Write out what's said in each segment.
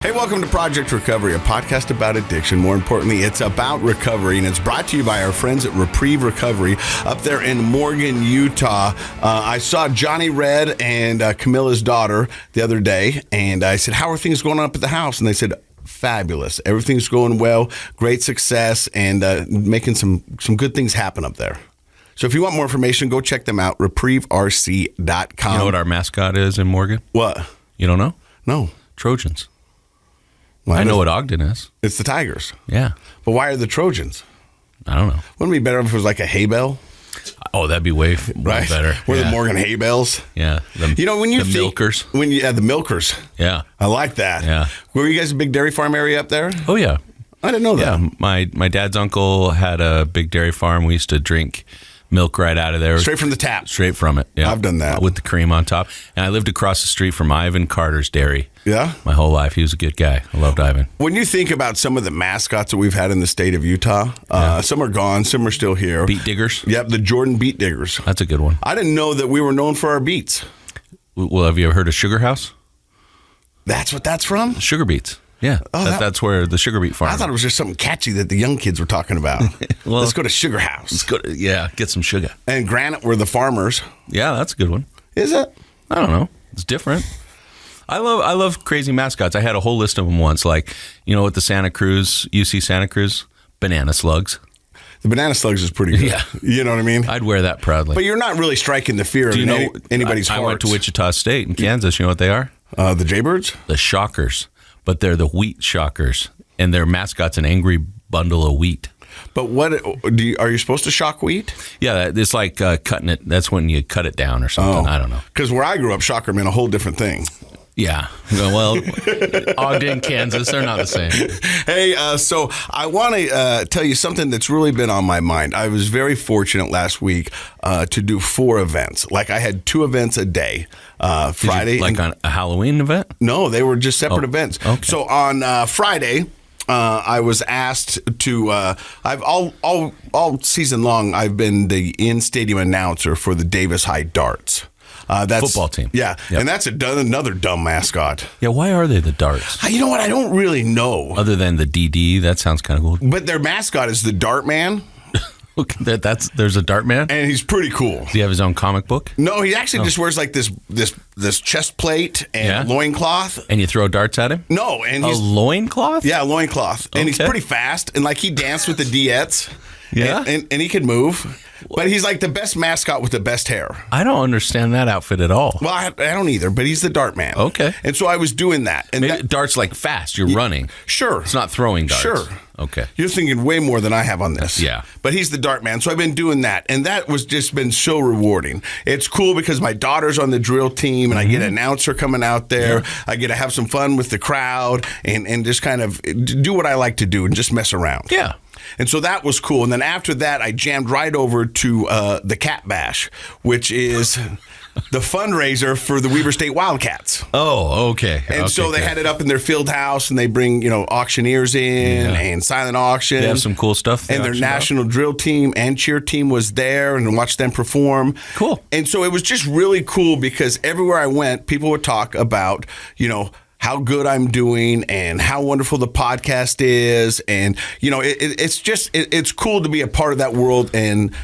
Hey, welcome to Project Recovery, a podcast about addiction. More importantly, it's about recovery, and it's brought to you by our friends at Reprieve Recovery up there in Morgan, Utah. I saw Johnny Red and Camilla's daughter the other day, and I said, how are things going on up at the house? And they said, fabulous. Everything's going well, great success, and making some good things happen up there. So if you want more information, go check them out, reprieverc.com. You know what our mascot is in Morgan? What? You don't know? No. Trojans. Well, I know what Ogden is. It's the Tigers. Yeah. But why are the Trojans? I don't know. Wouldn't it be better if it was like a hay bale? Oh, that'd be way Right? better. We're yeah. the Morgan hay bales. Yeah. You know, when you the think, milkers. The milkers. Yeah. I like that. Yeah. Were you guys a big dairy farm area up there? Oh, yeah. I didn't know that. Yeah. My dad's uncle had a big dairy farm. We used to drink milk right out of there. Straight from the tap. Straight from it. Yeah. I've done that. With the cream on top. And I lived across the street from Ivan Carter's dairy. Yeah? My whole life. He was a good guy. I loved Ivan. When you think about some of the mascots that we've had in the state of Utah, some are gone, some are still here. Beet diggers? Yep, the Jordan Beet Diggers. That's a good one. I didn't know that we were known for our beets. Well, have you ever heard of Sugar House? That's what that's from? Sugar beets. Yeah, Oh, that's where the sugar beet farm. I thought it was just something catchy that the young kids were talking about. Well, let's go to Sugar House. Let's go to, get some sugar. And Granite were the farmers. Yeah, that's a good one. Is it? I don't know. It's different. I love crazy mascots. I had a whole list of them once. Like, you know, at the UC Santa Cruz, banana slugs. The banana slugs is pretty good. Yeah. You know what I mean? I'd wear that proudly. But you're not really striking the fear of anybody's hearts. I went to Wichita State in Kansas. You know what they are? The Jaybirds? The Shockers. But they're the wheat shockers. And their mascot's an angry bundle of wheat. But what are you supposed to shock wheat? Yeah, it's like cutting it. That's when you cut it down or something. I don't know. Because where I grew up, shocker meant a whole different thing. Yeah. Well, Ogden, Kansas, they're not the same. Hey, so I want to tell you something that's really been on my mind. I was very fortunate last week to do 4 events. Like I had 2 events a day. Friday. On a Halloween event? No, they were just separate events. Okay. So on Friday, I was asked to. I've all season long. I've been the in-stadium announcer for the Davis High Darts. That's football team. Yeah, Yep. And that's another dumb mascot. Yeah, why are they the Darts? You know what? I don't really know. Other than the DD, that sounds kind of cool. But their mascot is the Dart Man. There's a Dart Man? And he's pretty cool. Does he have his own comic book? No, he actually just wears like this chest plate and loincloth. And you throw darts at him? No, and he's a loincloth? Yeah, a loincloth. And he's Okay. pretty fast. And like he danced with the Diettes. Yeah. And he can move. But he's like the best mascot with the best hair. I don't understand that outfit at all. Well, I don't either, but he's the Dart Man. Okay. And so I was doing that. And darts like fast, you're running. Sure. It's not throwing darts. Sure. Okay. You're thinking way more than I have on this. Yeah. But he's the Dart Man. So I've been doing that. And that was just been so rewarding. It's cool because my daughter's on the drill team and I get an announcer coming out there. Yeah. I get to have some fun with the crowd and just kind of do what I like to do and just mess around. Yeah. And so that was cool. And then after that, I jammed right over to the Cat Bash, which is the fundraiser for the Weber State Wildcats. Oh, okay. And so they had it up in their field house, and they bring, auctioneers in and silent auction. They have some cool stuff. And their national drill team and cheer team was there and watched them perform. Cool. And so it was just really cool because everywhere I went, people would talk about, how good I'm doing and how wonderful the podcast is. And, it's cool to be a part of that world and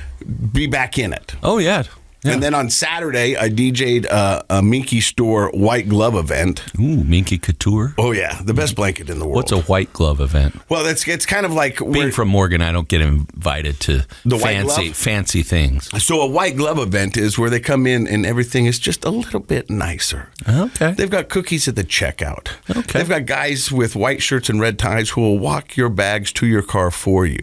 be back in it. Oh, yeah. Yeah. And then on Saturday, I DJ'd a Minky Store white glove event. Ooh, Minky Couture. Oh, yeah. The best blanket in the world. What's a white glove event? Well, it's kind of like... Being from Morgan, I don't get invited to the fancy things. So a white glove event is where they come in and everything is just a little bit nicer. Okay. They've got cookies at the checkout. Okay. They've got guys with white shirts and red ties who will walk your bags to your car for you.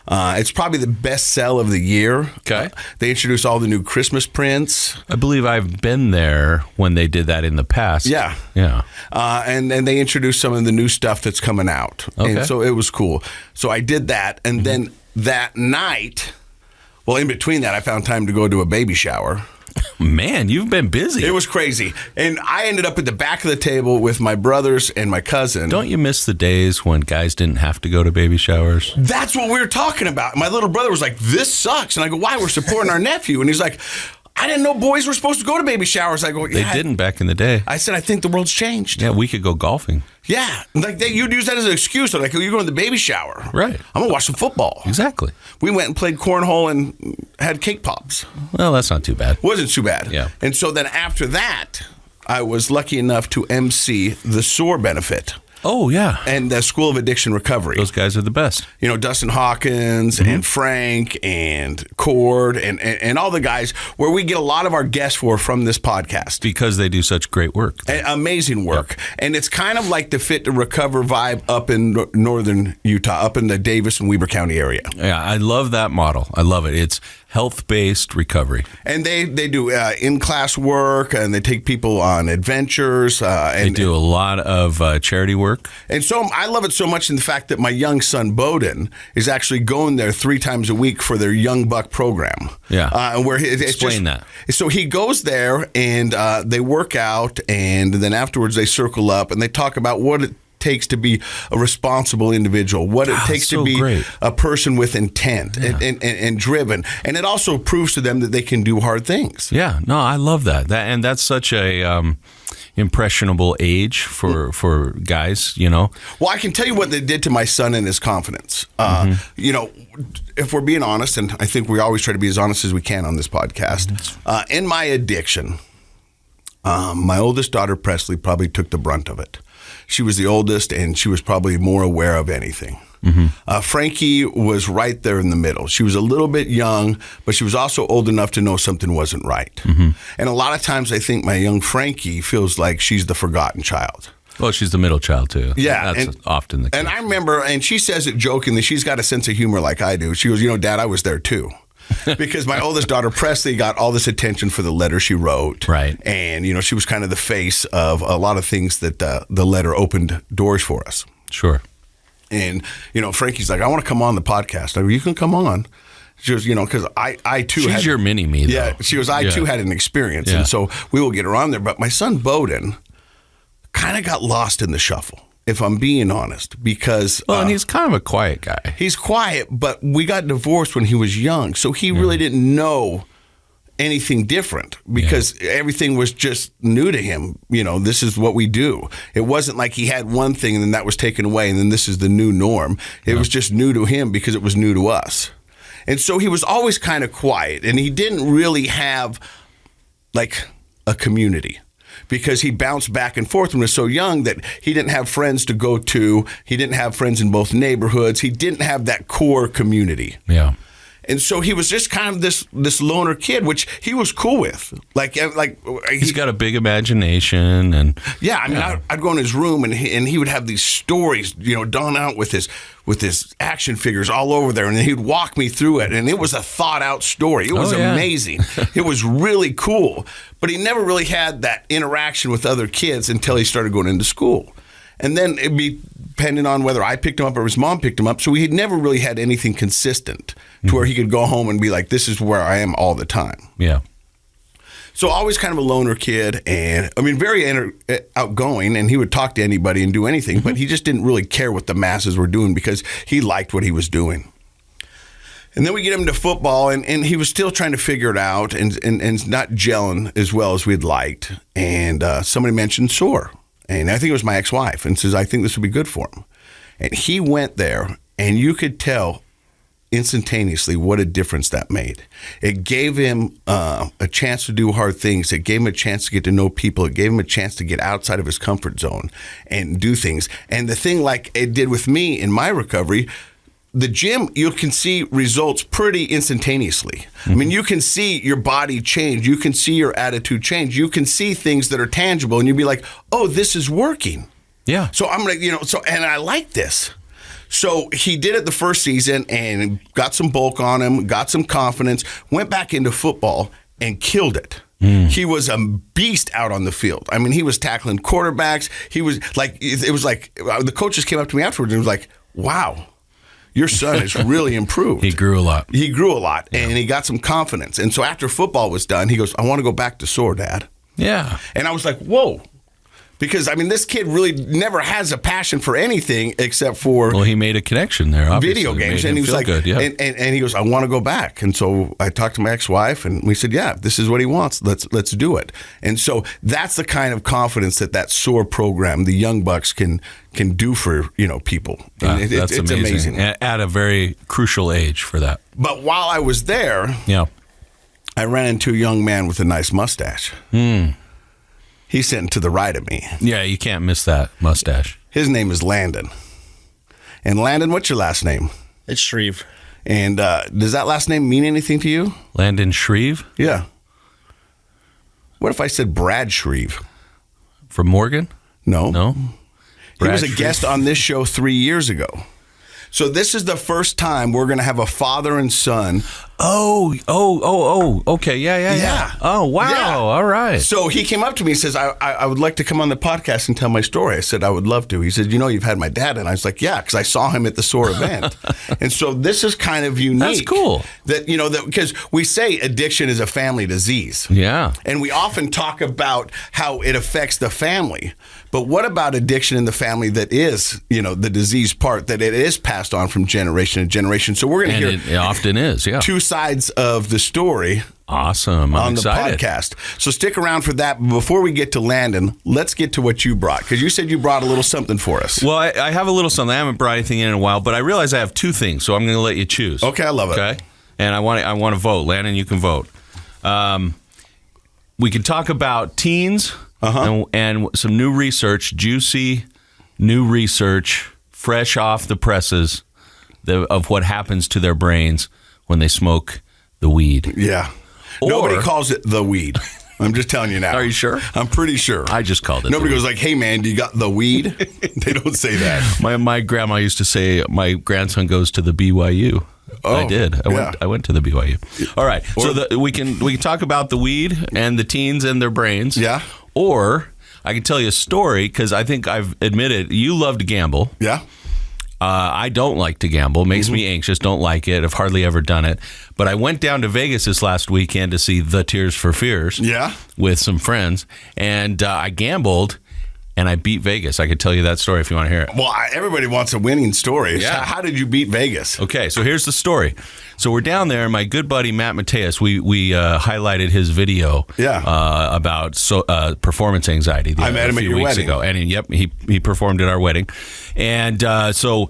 It's probably the best sell of the year. Okay. They introduce all the new Christmas prints. I believe I've been there when they did that in the past. Yeah. Yeah. And they introduced some of the new stuff that's coming out. Okay. And so it was cool. So I did that. And then that night, well, in between that, I found time to go to a baby shower. Man, you've been busy. It was crazy. And I ended up at the back of the table with my brothers and my cousin. Don't you miss the days when guys didn't have to go to baby showers? That's what we were talking about. My little brother was like, this sucks. And I go, why? We're supporting our nephew. And he's like, I didn't know boys were supposed to go to baby showers. I go, They didn't back in the day. I said, I think the world's changed. Yeah, we could go golfing. Yeah. Like you'd use that as an excuse. They're like, you're going to the baby shower. Right. I'm going to watch some football. Exactly. We went and played cornhole and had cake pops. Well, that's not too bad. Wasn't too bad. Yeah. And so then after that, I was lucky enough to MC the SOAR benefit. Oh, yeah. And the School of Addiction Recovery. Those guys are the best. You know, Dustin Hawkins and Frank and Cord and all the guys, where we get a lot of our guests from this podcast. Because they do such great work. Amazing work. Yep. And it's kind of like the Fit to Recover vibe up in northern Utah, up in the Davis and Weber County area. Yeah, I love that model. I love it. It's health-based recovery. And they do in-class work, and they take people on adventures. They do a lot of charity work. And so I love it so much in the fact that my young son, Bowden, is actually going there 3 times a week for their Young Buck program. Yeah. Where Explain that. So he goes there, and they work out, and then afterwards they circle up, and they talk about what it takes to be a responsible individual, what it takes to be a person with intent and driven. And it also proves to them that they can do hard things. Yeah, no, I love that. And that's such a impressionable age for guys, you know. Well, I can tell you what they did to my son and his confidence. You know, if we're being honest, and I think we always try to be as honest as we can on this podcast, in my addiction, my oldest daughter, Presley, probably took the brunt of it. She was the oldest, and she was probably more aware of anything. Frankie was right there in the middle. She was a little bit young, but she was also old enough to know something wasn't right. And a lot of times I think my young Frankie feels like she's the forgotten child. Well, she's the middle child, too. Yeah. That's often the case. And I remember, and she says it jokingly, she's got a sense of humor like I do. She goes, you know, Dad, I was there too. Because my oldest daughter, Presley, got all this attention for the letter she wrote. Right. And, you know, she was kind of the face of a lot of things that the letter opened doors for us. Sure. And, you know, Frankie's like, I want to come on the podcast. I go, you can come on. She goes, you know, because I too She's your mini-me, though. Yeah, she goes, I too had an experience. And so we will get her on there. But my son, Bowden, kind of got lost in the shuffle, if I'm being honest, because... Well, and he's kind of a quiet guy. He's quiet, but we got divorced when he was young, so he really didn't know anything different because everything was just new to him. You know, this is what we do. It wasn't like he had one thing and then that was taken away and then this is the new norm. It was just new to him because it was new to us. And so he was always kind of quiet, and he didn't really have like a community, because he bounced back and forth when he was so young that he didn't have friends to go to. He didn't have friends in both neighborhoods. He didn't have that core community. Yeah. And so he was just kind of this loner kid, which he was cool with. Like he's got a big imagination, and yeah. I mean, I'd go in his room, and he would have these stories, you know, drawn out with his action figures all over there, and then he'd walk me through it, and it was a thought out story. It was amazing. It was really cool, but he never really had that interaction with other kids until he started going into school. And then it'd be depending on whether I picked him up or his mom picked him up. So he had never really had anything consistent to where he could go home and be like, this is where I am all the time. Yeah. So always kind of a loner kid, and I mean, very outgoing, and he would talk to anybody and do anything, but he just didn't really care what the masses were doing because he liked what he was doing. And then we get him to football, and he was still trying to figure it out and not gelling as well as we'd liked. And somebody mentioned SOAR. And I think it was my ex-wife, and says, I think this would be good for him. And he went there, and you could tell instantaneously what a difference that made. It gave him a chance to do hard things. It gave him a chance to get to know people. It gave him a chance to get outside of his comfort zone and do things. And the thing like it did with me in my recovery, the gym, you can see results pretty instantaneously. I mean, you can see your body change. You can see your attitude change. You can see things that are tangible, and you'd be like, oh, this is working. Yeah. So I'm going to, and I like this. So he did it the first season and got some bulk on him, got some confidence, went back into football and killed it. He was a beast out on the field. I mean, he was tackling quarterbacks. He was like, it was like, the coaches came up to me afterwards and was like, wow. Your son has really improved. He grew a lot. And he got some confidence. And so after football was done, he goes, I want to go back to SOAR, Dad. Yeah. And I was like, whoa. Because, I mean, this kid really never has a passion for anything except for Well, he made a connection there, obviously. video games. Made And he him was feel like, good, yeah. and he goes, I want to go back. And so I talked to my ex-wife and we said, yeah, this is what he wants. Let's do it. And so that's the kind of confidence that SOAR program, the Young Bucks, can do for, people. And That's it's amazing. At a very crucial age for that. But while I was there, Yeah. I ran into a young man with a nice mustache. He's sitting to the right of me. Yeah, you can't miss that mustache. His name is Landon. And Landon, what's your last name? It's Shreeve. And does that last name mean anything to you? Landon Shreeve Yeah. What if I said Brad Shreeve? from Morgan? No. No? He was Brad a Shreeve? guest on this show 3 years ago. So this is the first time we're going to have a father and son. Oh, okay. Yeah. Yeah. Oh, wow. Yeah. All right. So he came up to me and says, I would like to come on the podcast and tell my story. I said, I would love to. He said, you've had my dad. And I was like, yeah, because I saw him at the SOAR event. And so this is kind of unique. That's cool. That, because we say addiction is a family disease. Yeah. And we often talk about how it affects the family. But what about addiction in the family that is, the disease part, that it is passed on from generation to generation? So we're going to And hear it often is, yeah. two sides of the story Awesome. I'm on excited. the podcast. So stick around for that. But before we get to Landon, let's get to what you brought, because you said you brought a little something for us. Well, I have a little something. I haven't brought anything in a while, but I realize I have two things, so I'm going to let you choose. Okay, I love it. Okay? And I want to vote. Landon, you can vote. We can talk about teens and some new research, juicy new research, fresh off the presses of what happens to their brains when they smoke the weed. Yeah. Or- Nobody calls it the weed. I'm just telling you now. Are you sure? I'm pretty sure. I just called it. Nobody the goes like, hey, man, do you got the weed? They don't say that. My grandma used to say, my grandson goes to the BYU. Oh, I did. I went to the BYU. All right. So we can talk about the weed and the teens and their brains. Yeah. Or I can tell you a story, because I think I've admitted you love to gamble. Yeah. I don't like to gamble. Makes me anxious. Don't like it. I've hardly ever done it. But I went down to Vegas this last weekend to see The Tears for Fears. Yeah. With some friends, and I gambled, and I beat Vegas. I could tell you that story if you want to hear it. Well, everybody wants a winning story. Yeah. How did you beat Vegas? Okay, so here's the story. So we're down there, and my good buddy Matt Mateus, we highlighted his video about performance anxiety. I met him at your wedding. Ago, and he performed at our wedding, and so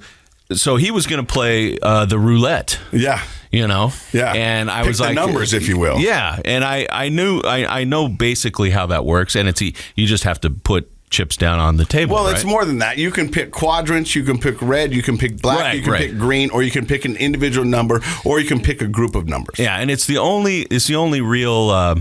he was going to play the roulette. Yeah. Yeah. And I was like, the numbers, if you will. Yeah, and I know basically how that works, and you just have to put chips down on the table. Well, right? it's more than that. You can pick quadrants, you can pick red, you can pick black, you can pick green, or you can pick an individual number, or you can pick a group of numbers. Yeah, and it's the only real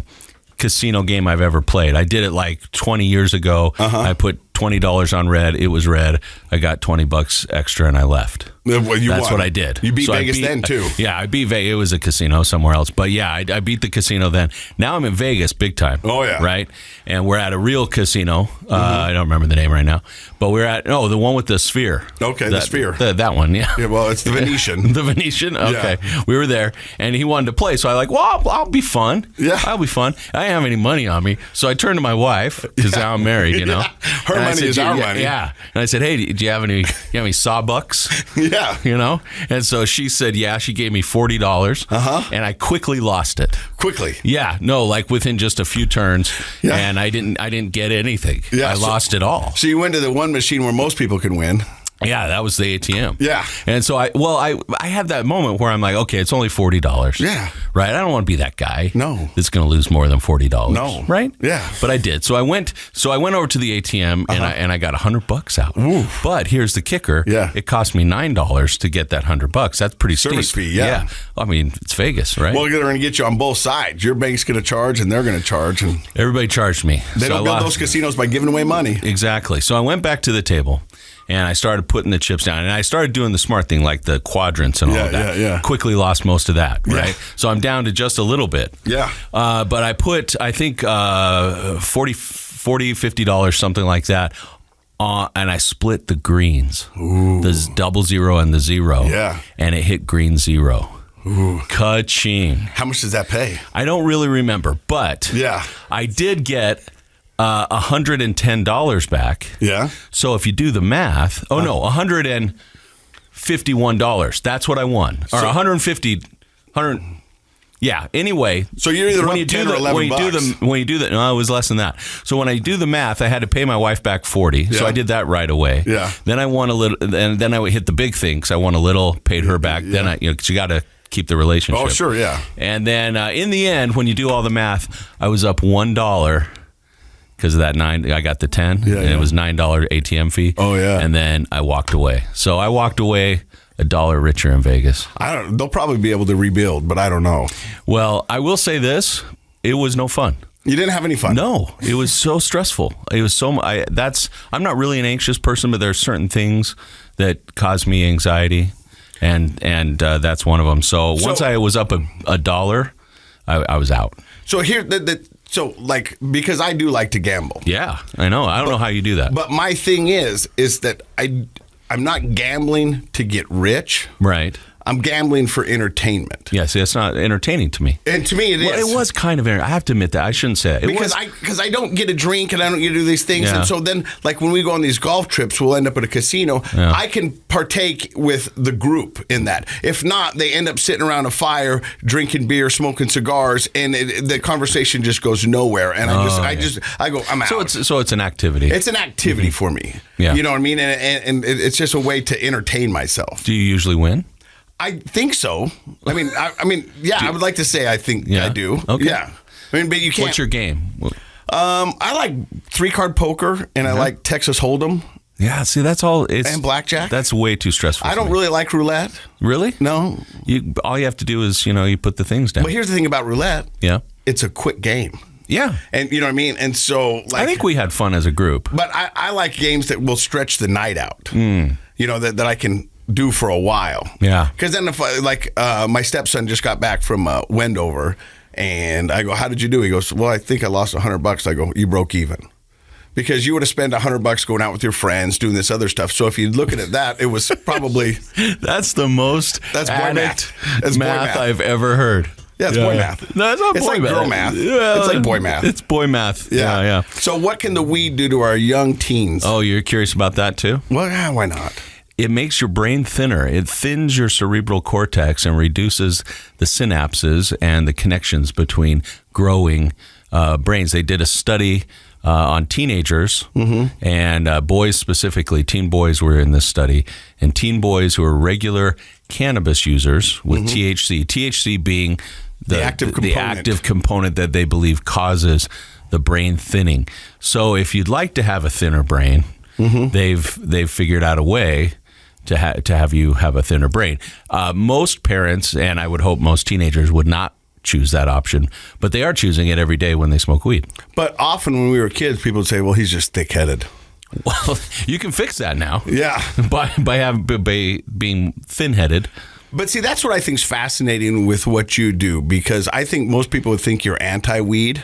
casino game I've ever played. I did it like 20 years ago. I put $20 on red. It was red. I got $20 extra and I left. Well, That's won. what I did. You beat Vegas then too. Yeah, I beat Vegas. It was a casino somewhere else. But yeah, I beat the casino then. Now I'm in Vegas big time. Oh, yeah. Right? And we're at a real casino. I don't remember the name right now. But we're at, the one with the sphere. Okay, the sphere. That one, yeah. Yeah, well, it's the Venetian. The Venetian? Okay. Yeah. We were there, and he wanted to play. So I I'll be fun. Yeah. I'll be fun. I didn't have any money on me. So I turned to my wife, because now I'm married, Yeah. Her And I money said, is our money. Yeah. And I said, hey, do you have any sawbucks? Yeah. And so she said, yeah. She gave me $40. And I quickly lost it. Quickly. Yeah. No, like within just a few turns. Yeah. And I didn't get anything. Yeah, I lost it all. So you went to the one machine where most people can win. Yeah, that was the ATM. Yeah. And so I had that moment where I'm like, okay, it's only $40. Yeah. Right? I don't want to be that guy. No. That's going to lose more than $40. No. Right? Yeah. But I did. So I went over to the ATM and I got $100 out. Ooh. But here's the kicker. Yeah. It cost me $9 to get that $100. That's pretty Service steep. fee, yeah. I mean, it's Vegas, right? Well, they're going to get you on both sides. Your bank's going to charge and they're going to charge. And Everybody charged me. they don't build those casinos by giving away money. Exactly. So I went back to the table and I started putting the chips down, and I started doing the smart thing, like the quadrants and all of that. Yeah. Quickly lost most of that, right? Yeah. So I'm down to just a little bit. Yeah. But I put, I think, $40, $50, something like that, and I split the greens. Ooh. The 00 and the 0. Yeah. And it hit green 0. Ooh. Ka-ching. How much does that pay? I don't really remember, but Yeah. I did get $110 back. Yeah. So if you do the math, $151. That's what I won. Or 150. Yeah. Anyway, so you're either up 10 or 11 bucks. When you do that, no, it was less than that. So when I do the math, I had to pay my wife back 40. So I did that right away. Yeah. Then I won a little, and then I would hit the big thing because I won a little, paid her back. Then because you got to keep the relationship. Oh, sure, yeah. And then in the end, when you do all the math, I was up $1 because of that 9. I got the 10, and it was $9 ATM fee. Oh, yeah. And then I walked away. So I walked away $1 richer in Vegas. They'll probably be able to rebuild, but I don't know. Well, I will say this: it was no fun. You didn't have any fun? No, it was so stressful. It was so. I'm not really an anxious person, but there are certain things that cause me anxiety, and that's one of them. So once I was up $1, I was out. So here, because I do like to gamble. Yeah, I know. I don't know how you do that. But my thing is that I'm not gambling to get rich. Right. I'm gambling for entertainment. Yes, it's not entertaining to me. And to me, it is. It was kind of. I have to admit that. I shouldn't say it. Because I don't get a drink and I don't get to do these things. Yeah. And so then, like when we go on these golf trips, we'll end up at a casino. Yeah. I can partake with the group in that. If not, they end up sitting around a fire, drinking beer, smoking cigars, and the conversation just goes nowhere. And I go, I'm out. So it's an activity. It's an activity for me. Yeah. You know what I mean? And it's just a way to entertain myself. Do you usually win? I think so. I mean, I would like to say I think I do. Okay. Yeah. I mean, but you can't. What's your game? I like 3-card poker and I like Texas Hold'em. Yeah, see, that's all. And blackjack. That's way too stressful. I don't really like roulette. Really? No. All you have to do is, you put the things down. But here's the thing about roulette. Yeah. It's a quick game. Yeah. And you know what I mean? And so, I think we had fun as a group. But I like games that will stretch the night out. That I can do for a while. Yeah. Because then if my stepson just got back from Wendover and I go, how did you do? He goes, well, I think I lost $100. I go, you broke even. Because you would have spent $100 going out with your friends doing this other stuff. So if you look at that, it was probably that's the most boy math. That's math I've ever heard. Yeah, it's boy math. No, it's not it's boy like math. Girl math. Well, it's like boy math. It's boy math. Yeah. So what can the weed do to our young teens? Oh, you're curious about that too? Well, why not? It makes your brain thinner. It thins your cerebral cortex and reduces the synapses and the connections between growing brains. They did a study on teenagers and boys specifically. Teen boys were in this study. And teen boys who are regular cannabis users with THC. THC being the active component that they believe causes the brain thinning. So if you'd like to have a thinner brain, they've figured out a way to have you have a thinner brain. Most parents, and I would hope most teenagers, would not choose that option, but they are choosing it every day when they smoke weed. But often when we were kids, people would say, well, he's just thick-headed. Well, you can fix that now. Yeah. by being thin-headed. But see, that's what I think is fascinating with what you do, because I think most people would think you're anti-weed,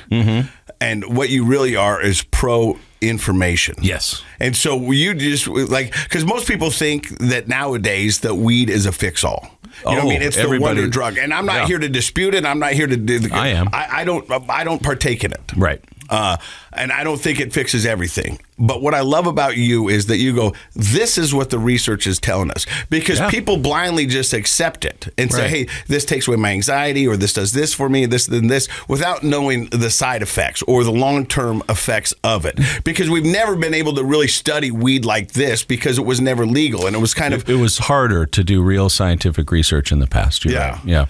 and what you really are is pro-information. Yes. And so you just, because most people think that nowadays that weed is a fix-all. You know what I mean? It's the wonder drug. And I'm not here to dispute it. I'm not here to do I am. I don't partake in it. Right. And I don't think it fixes everything. But what I love about you is that you go, this is what the research is telling us. Because people blindly just accept it and say, hey, this takes away my anxiety, or this does this for me, this and this, without knowing the side effects or the long-term effects of it. Because we've never been able to really study weed like this because it was never legal. And it was kind of... It was harder to do real scientific research in the past. Right. Yeah.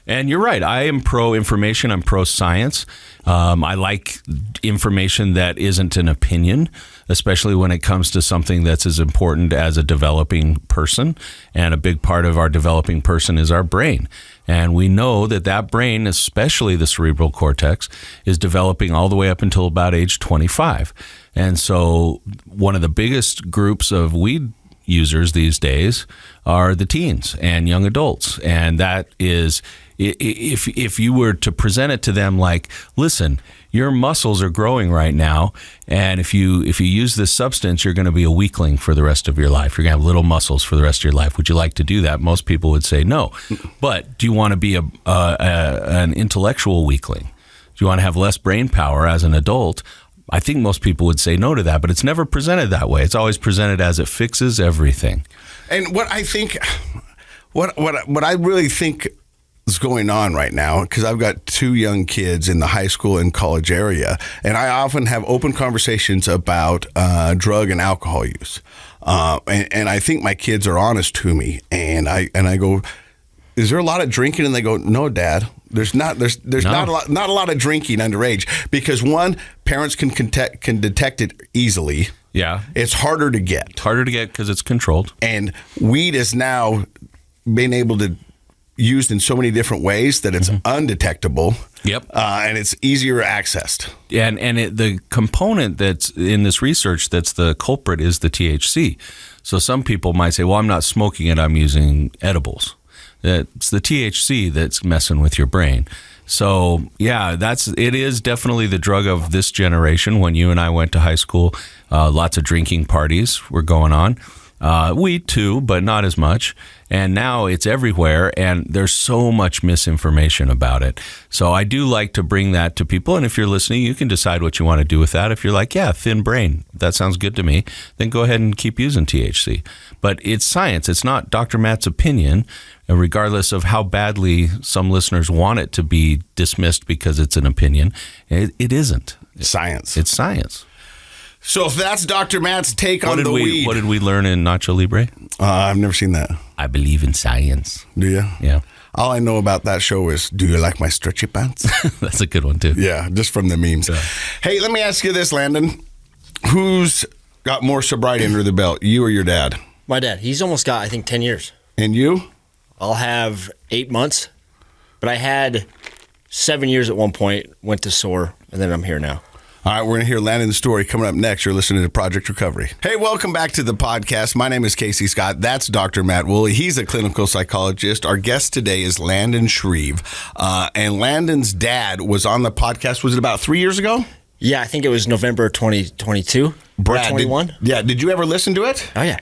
And you're right. I am pro-information. I'm pro-science. I like information that isn't an opinion, especially when it comes to something that's as important as a developing person. And a big part of our developing person is our brain. And we know that brain, especially the cerebral cortex, is developing all the way up until about age 25. And so one of the biggest groups of weed users these days are the teens and young adults. And that is... If you were to present it to them like, listen, your muscles are growing right now, and if you use this substance, you're going to be a weakling for the rest of your life. You're going to have little muscles for the rest of your life. Would you like to do that? Most people would say no. But do you want to be an intellectual weakling? Do you want to have less brain power as an adult? I think most people would say no to that, but it's never presented that way. It's always presented as it fixes everything. And what I think, what I really think is going on right now, because I've got 2 young kids in the high school and college area, and I often have open conversations about drug and alcohol use. And I think my kids are honest to me, and I go, is there a lot of drinking? And they go, no, Dad. There's not a lot of drinking underage, because one, parents can detect it easily. Yeah, it's harder to get. It's harder to get because it's controlled. And weed is now being able to used in so many different ways that it's undetectable. Yep. And it's easier accessed. The component that's in this research that's the culprit is the THC. So some people might say, well, I'm not smoking it, I'm using edibles. It's the THC that's messing with your brain. So yeah, it is definitely the drug of this generation. When you and I went to high school, lots of drinking parties were going on. Weed too, but not as much. And now it's everywhere, and there's so much misinformation about it. So I do like to bring that to people. And if you're listening, you can decide what you want to do with that. If you're like, yeah, thin brain, that sounds good to me, then go ahead and keep using THC. But it's science. It's not Dr. Matt's opinion, regardless of how badly some listeners want it to be dismissed because it's an opinion. It isn't. Science. It's science. So if that's Dr. Matt's take on the weed. What did we learn in Nacho Libre? I've never seen that. I believe in science. Do you? Yeah. All I know about that show is, do you like my stretchy pants? That's a good one, too. Yeah, just from the memes. Yeah. Hey, let me ask you this, Landon. Who's got more sobriety under the belt, you or your dad? My dad. He's almost got, I think, 10 years. And you? I'll have 8 months. But I had 7 years at one point, went to SOAR, and then I'm here now. All right, we're going to hear Landon's story coming up next. You're listening to Project Recovery. Hey, welcome back to the podcast. My name is Casey Scott. That's Dr. Matt Woolley. He's a clinical psychologist. Our guest today is Landon Shreeve. And Landon's dad was on the podcast, was it about 3 years ago? Yeah, I think it was November 2022. Brad, 21. Did you ever listen to it? Oh, yeah.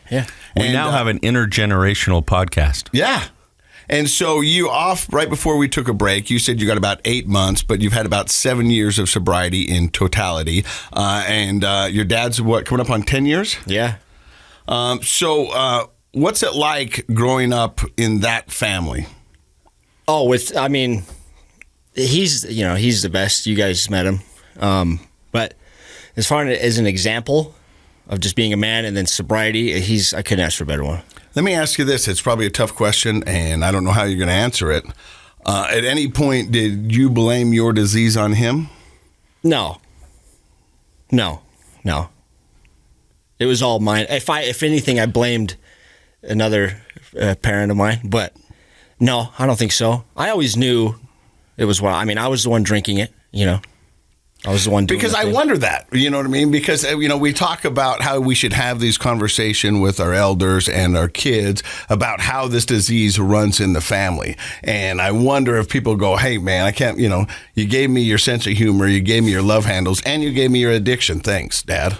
We now have an intergenerational podcast. Yeah. And so you right before we took a break, you said you got about 8 months, but you've had about 7 years of sobriety in totality. And your dad's coming up on 10 years? Yeah. So what's it like growing up in that family? Oh, he's the best. You guys met him. But as far as an example of just being a man and then sobriety, I couldn't ask for a better one. Let me ask you this. It's probably a tough question, and I don't know how you're going to answer it. At any point, did you blame your disease on him? No. It was all mine. If anything, I blamed another parent of mine, but no, I don't think so. I always knew it was I was the one drinking it, I was the one doing it. Because I wonder that, you know what I mean? Because, we talk about how we should have these conversations with our elders and our kids about how this disease runs in the family. And I wonder if people go, hey, man, I can't, you gave me your sense of humor, you gave me your love handles, and you gave me your addiction. Thanks, Dad.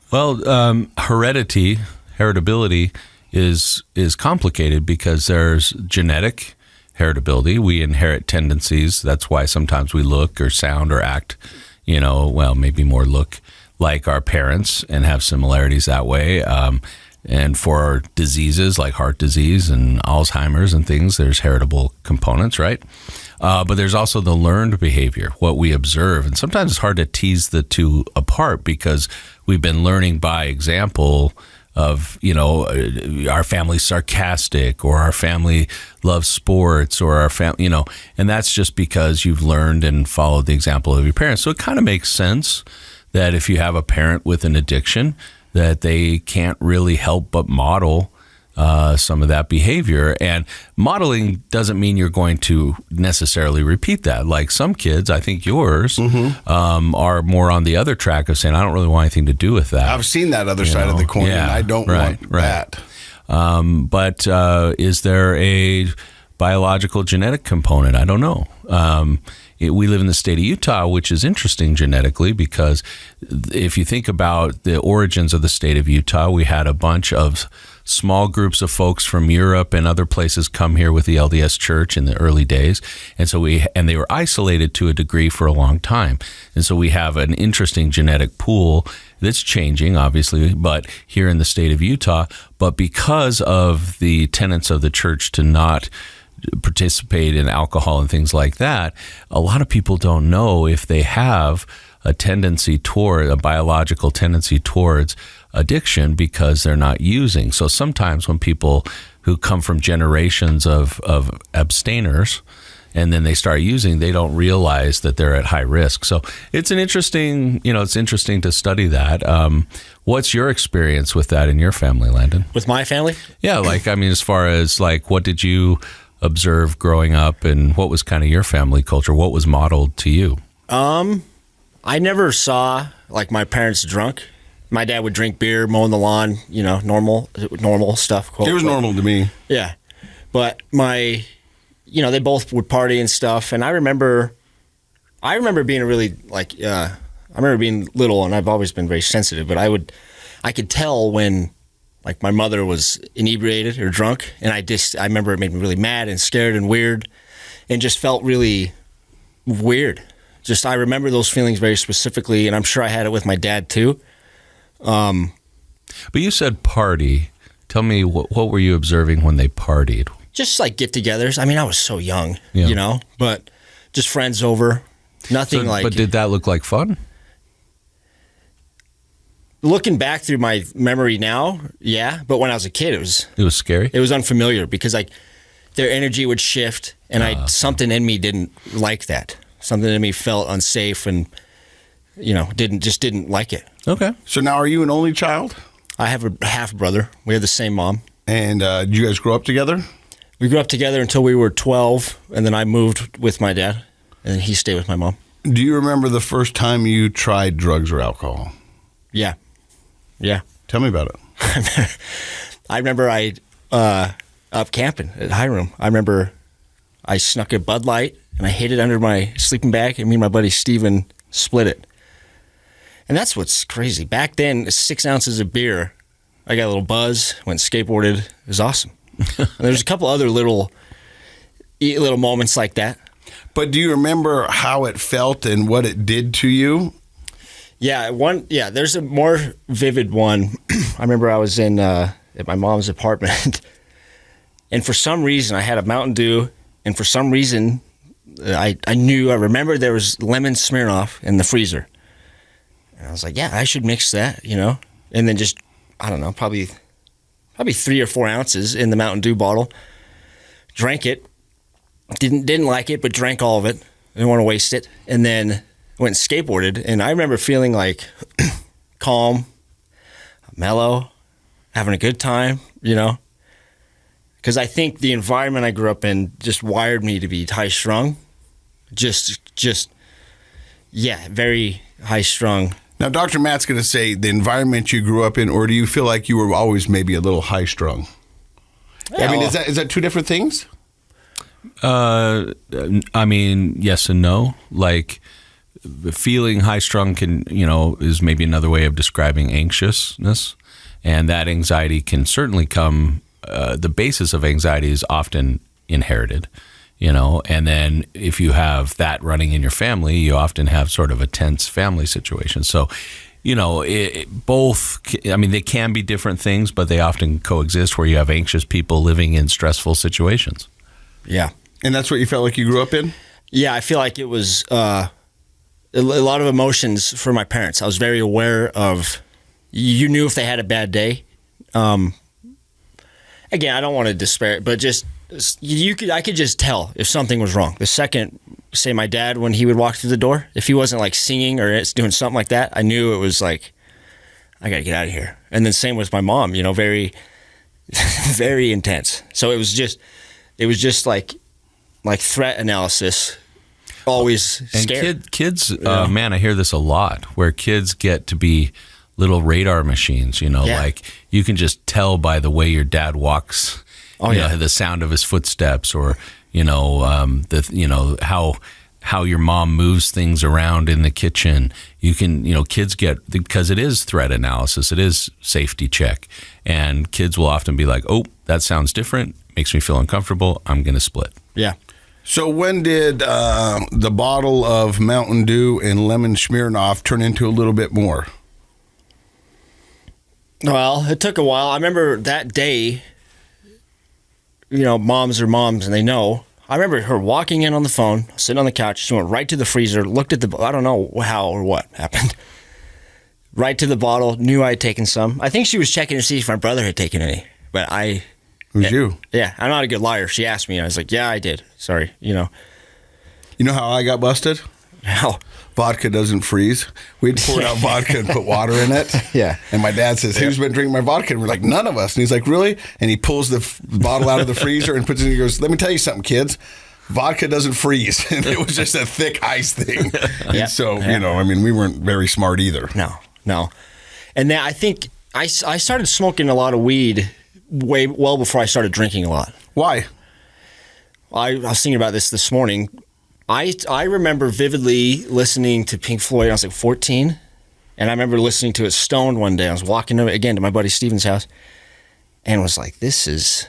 Well, heritability is complicated because there's genetic heritability. We inherit tendencies. That's why sometimes we look or sound or act maybe more look like our parents and have similarities that way. And for diseases like heart disease and Alzheimer's and things, there's heritable components, right? But there's also the learned behavior, what we observe. And sometimes it's hard to tease the two apart because we've been learning by example of, our family's sarcastic or our family loves sports or our family, and that's just because you've learned and followed the example of your parents. So it kind of makes sense that if you have a parent with an addiction, that they can't really help but model some of that behavior. And modeling doesn't mean you're going to necessarily repeat that. Like some kids, I think yours, are more on the other track of saying, I don't really want anything to do with that. I've seen that other side of the coin, and I don't want that. But is there a biological genetic component? I don't know. we live in the state of Utah, which is interesting genetically because if you think about the origins of the state of Utah, we had a bunch of small groups of folks from Europe and other places come here with the LDS Church in the early days, and they were isolated to a degree for a long time, and so we have an interesting genetic pool that's changing, obviously, but here in the state of Utah, but because of the tenets of the church to not participate in alcohol and things like that, a lot of people don't know if they have a biological tendency towards addiction because they're not using. So sometimes when people who come from generations of abstainers and then they start using, they don't realize that they're at high risk. So it's interesting to study that. What's your experience with that in your family, Landon? With my family? Yeah, as far as what did you observe growing up and what was kind of your family culture? What was modeled to you? I never saw my parents drunk. My dad would drink beer, mowing the lawn, normal stuff. It was normal to me. Yeah. But they both would party and stuff. And I remember being I remember being little, and I've always been very sensitive, but I could tell when my mother was inebriated or drunk. And I remember it made me really mad and scared and weird and just felt really weird. I remember those feelings very specifically, and I'm sure I had it with my dad too. But you said party. Tell me, what were you observing when they partied? Just get-togethers. I was so young, but just friends over. Nothing But did that look like fun? Looking back through my memory now, yeah. But when I was a kid, it was scary. It was unfamiliar because their energy would shift, and something in me didn't like that. Something in me felt unsafe and, didn't like it. Okay. So now are you an only child? I have a half brother. We have the same mom. And did you guys grow up together? We grew up together until we were 12, and then I moved with my dad, and he stayed with my mom. Do you remember the first time you tried drugs or alcohol? Yeah. Yeah. Tell me about it. I remember up camping at Hiram. I remember I snuck a Bud Light, and I hid it under my sleeping bag, and me and my buddy Steven split it. And that's what's crazy. Back then, 6 ounces of beer, I got a little buzz, went skateboarded. It was awesome. And there's a couple other little moments like that. But do you remember how it felt and what it did to you? Yeah, there's a more vivid one. I remember I was at my mom's apartment, and for some reason I had a Mountain Dew, and for some reason I remember there was lemon Smirnoff in the freezer. And I was like, yeah, I should mix that, and then just, I don't know, probably 3 or 4 ounces in the Mountain Dew bottle. Drank it. Didn't like it, but drank all of it. Didn't want to waste it. And then went and skateboarded. And I remember feeling calm, mellow, having a good time, Because I think the environment I grew up in just wired me to be high-strung. Very high-strung. Now, Dr. Matt's going to say the environment you grew up in, or do you feel like you were always maybe a little high-strung? Yeah, is that two different things? Yes and no. Feeling high-strung is maybe another way of describing anxiousness, and that anxiety can certainly come. The basis of anxiety is often inherited, and then if you have that running in your family, you often have sort of a tense family situation. So, they can be different things, but they often coexist where you have anxious people living in stressful situations. Yeah. And that's what you felt like you grew up in? Yeah, I feel like it was a lot of emotions for my parents. I was very aware of, you knew if they had a bad day. Again, I don't want to despair, but just I could just tell if something was wrong. The second, say my dad, when he would walk through the door, if he wasn't singing or doing something like that, I knew it was I got to get out of here. And then same with my mom, very, very intense. So it was just like threat analysis, always scared. And kids, man, I hear this a lot, where kids get to be little radar machines, you can just tell by the way your dad walks, the sound of his footsteps, or how how your mom moves things around in the kitchen. You can, kids because it is threat analysis, it is safety check. And kids will often be like, oh, that sounds different, makes me feel uncomfortable, I'm going to split. Yeah. So when did the bottle of Mountain Dew and lemon Smirnoff turn into a little bit more? Well, it took a while. I remember that day, moms are moms and they know. I remember her walking in on the phone, sitting on the couch. She went right to the freezer, looked at I don't know how or what happened. Right to the bottle, knew I had taken some. I think she was checking to see if my brother had taken any. But It was you. Yeah, I'm not a good liar. She asked me, and I was like, yeah, I did. Sorry, You know how I got busted? How? Vodka doesn't freeze. We'd poured out vodka and put water in it. Yeah. And my dad says, who's been drinking my vodka? And we're like, none of us. And he's like, really? And he pulls the bottle out of the freezer and puts it in. He goes, let me tell you something, kids. Vodka doesn't freeze. And it was just a thick ice thing. And so, we weren't very smart either. No. And then I think I started smoking a lot of weed well before I started drinking a lot. Why? I was thinking about this morning. I remember vividly listening to Pink Floyd. I was like 14, and I remember listening to it stoned one day. I was walking again to my buddy Steven's house, and was like, "This is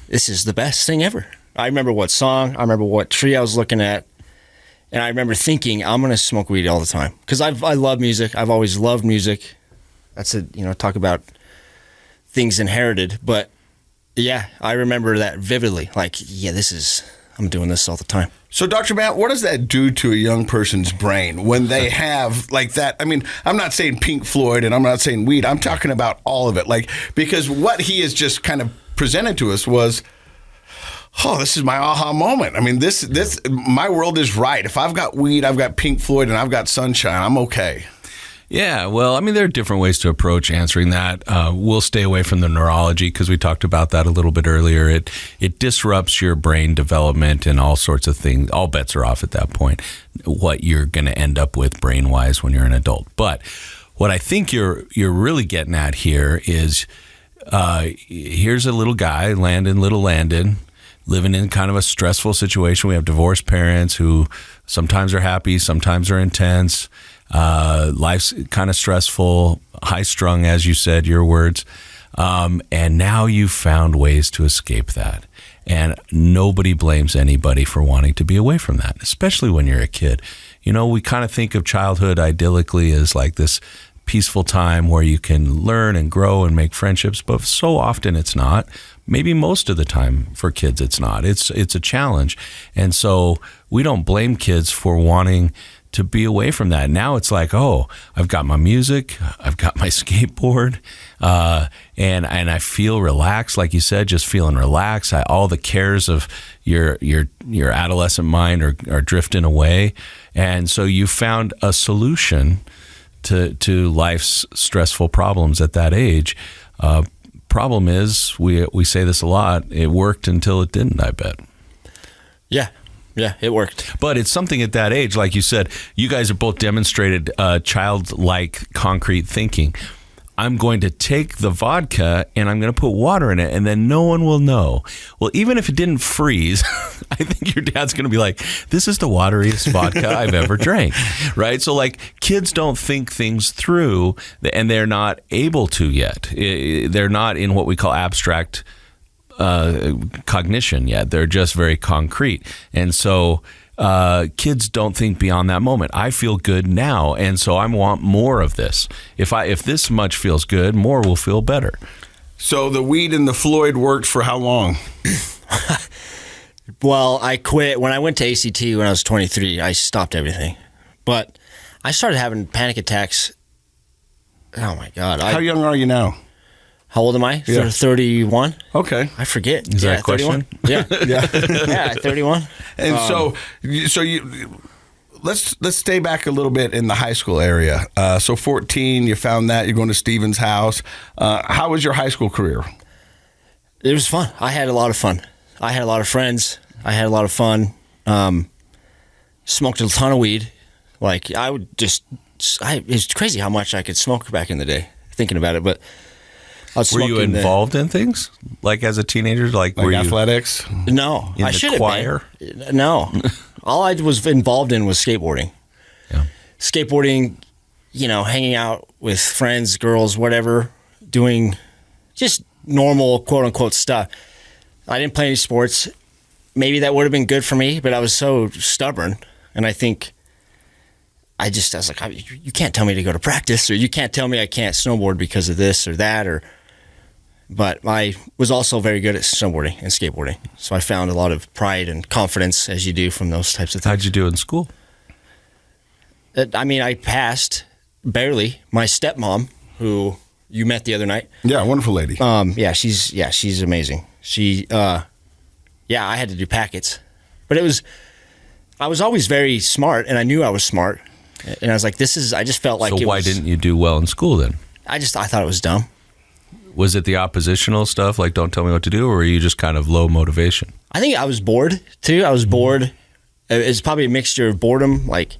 the best thing ever." I remember what song, I remember what tree I was looking at, and I remember thinking, "I'm gonna smoke weed all the time," because I love music. I've always loved music. That's talk about things inherited, but yeah, I remember that vividly. Like, yeah, I'm doing this all the time. So, Dr. Matt, what does that do to a young person's brain when they have like that? I mean, I'm not saying Pink Floyd and I'm not saying weed. I'm talking about all of it. Like, because what he has just kind of presented to us was, oh, this is my aha moment. I mean, this my world is right. If I've got weed, I've got Pink Floyd, and I've got sunshine, I'm okay. Yeah, well, I mean, there are different ways to approach answering that. We'll stay away from the neurology because we talked about that a little bit earlier. It disrupts your brain development and all sorts of things. All bets are off at that point, what you're going to end up with brain-wise when you're an adult. But what I think you're really getting at here is here's a little guy, little Landon, living in kind of a stressful situation. We have divorced parents who sometimes are happy, sometimes are intense. Life's kind of stressful, high strung, as you said, your words. And now you've found ways to escape that. And nobody blames anybody for wanting to be away from that, especially when you're a kid. We kind of think of childhood idyllically as like this peaceful time where you can learn and grow and make friendships, but so often it's not. Maybe most of the time for kids it's not. It's a challenge. And so we don't blame kids for wanting to be away from that. Now it's like, oh, I've got my music, I've got my skateboard, and I feel relaxed, like you said, just feeling relaxed. All the cares of your adolescent mind are drifting away, and so you found a solution to life's stressful problems at that age. Problem is, we say this a lot, it worked until it didn't, I bet. Yeah, it worked. But it's something at that age, like you said, you guys have both demonstrated childlike concrete thinking. I'm going to take the vodka and I'm going to put water in it and then no one will know. Well, even if it didn't freeze, I think your dad's going to be like, this is the wateriest vodka I've ever drank, right? So like kids don't think things through and they're not able to yet. They're not in what we call abstract cognition yet. They're just very concrete. And so kids don't think beyond that moment. I feel good now, and so I want more of this. If this much feels good, more will feel better. So the weed and the Floyd worked for how long? Well, I quit when I went to ACT when I was 23. I stopped everything, but I started having panic attacks. Oh my God! How young are you now? How old am I? Yeah. 31. Okay. I forget. Is that a question? 31? Yeah. Yeah, 31. And so you let's stay back a little bit in the high school area. So 14, you found that, you're going to Steven's house. How was your high school career? It was fun. I had a lot of fun. I had a lot of friends. I had a lot of fun. Smoked a ton of weed. Like it's crazy how much I could smoke back in the day, thinking about it, but were you involved in things like as a teenager? Like were athletics? No, I should have choir. No, all I was involved in was skateboarding. Yeah. Skateboarding, hanging out with friends, girls, whatever, doing just normal quote unquote stuff. I didn't play any sports. Maybe that would have been good for me, but I was so stubborn. And I think I was like, you can't tell me to go to practice, or you can't tell me I can't snowboard because of this or that. But I was also very good at snowboarding and skateboarding. So I found a lot of pride and confidence, as you do, from those types of things. How'd you do in school? I passed barely. My stepmom, who you met the other night. Yeah, wonderful lady. She's amazing. She, I had to do packets, but I was always very smart, and I knew I was smart, and I was like, I just felt like. So why didn't you do well in school then? I thought it was dumb. Was it the oppositional stuff, like don't tell me what to do, or were you just kind of low motivation? I think I was bored too. I was bored. It's probably a mixture of boredom, like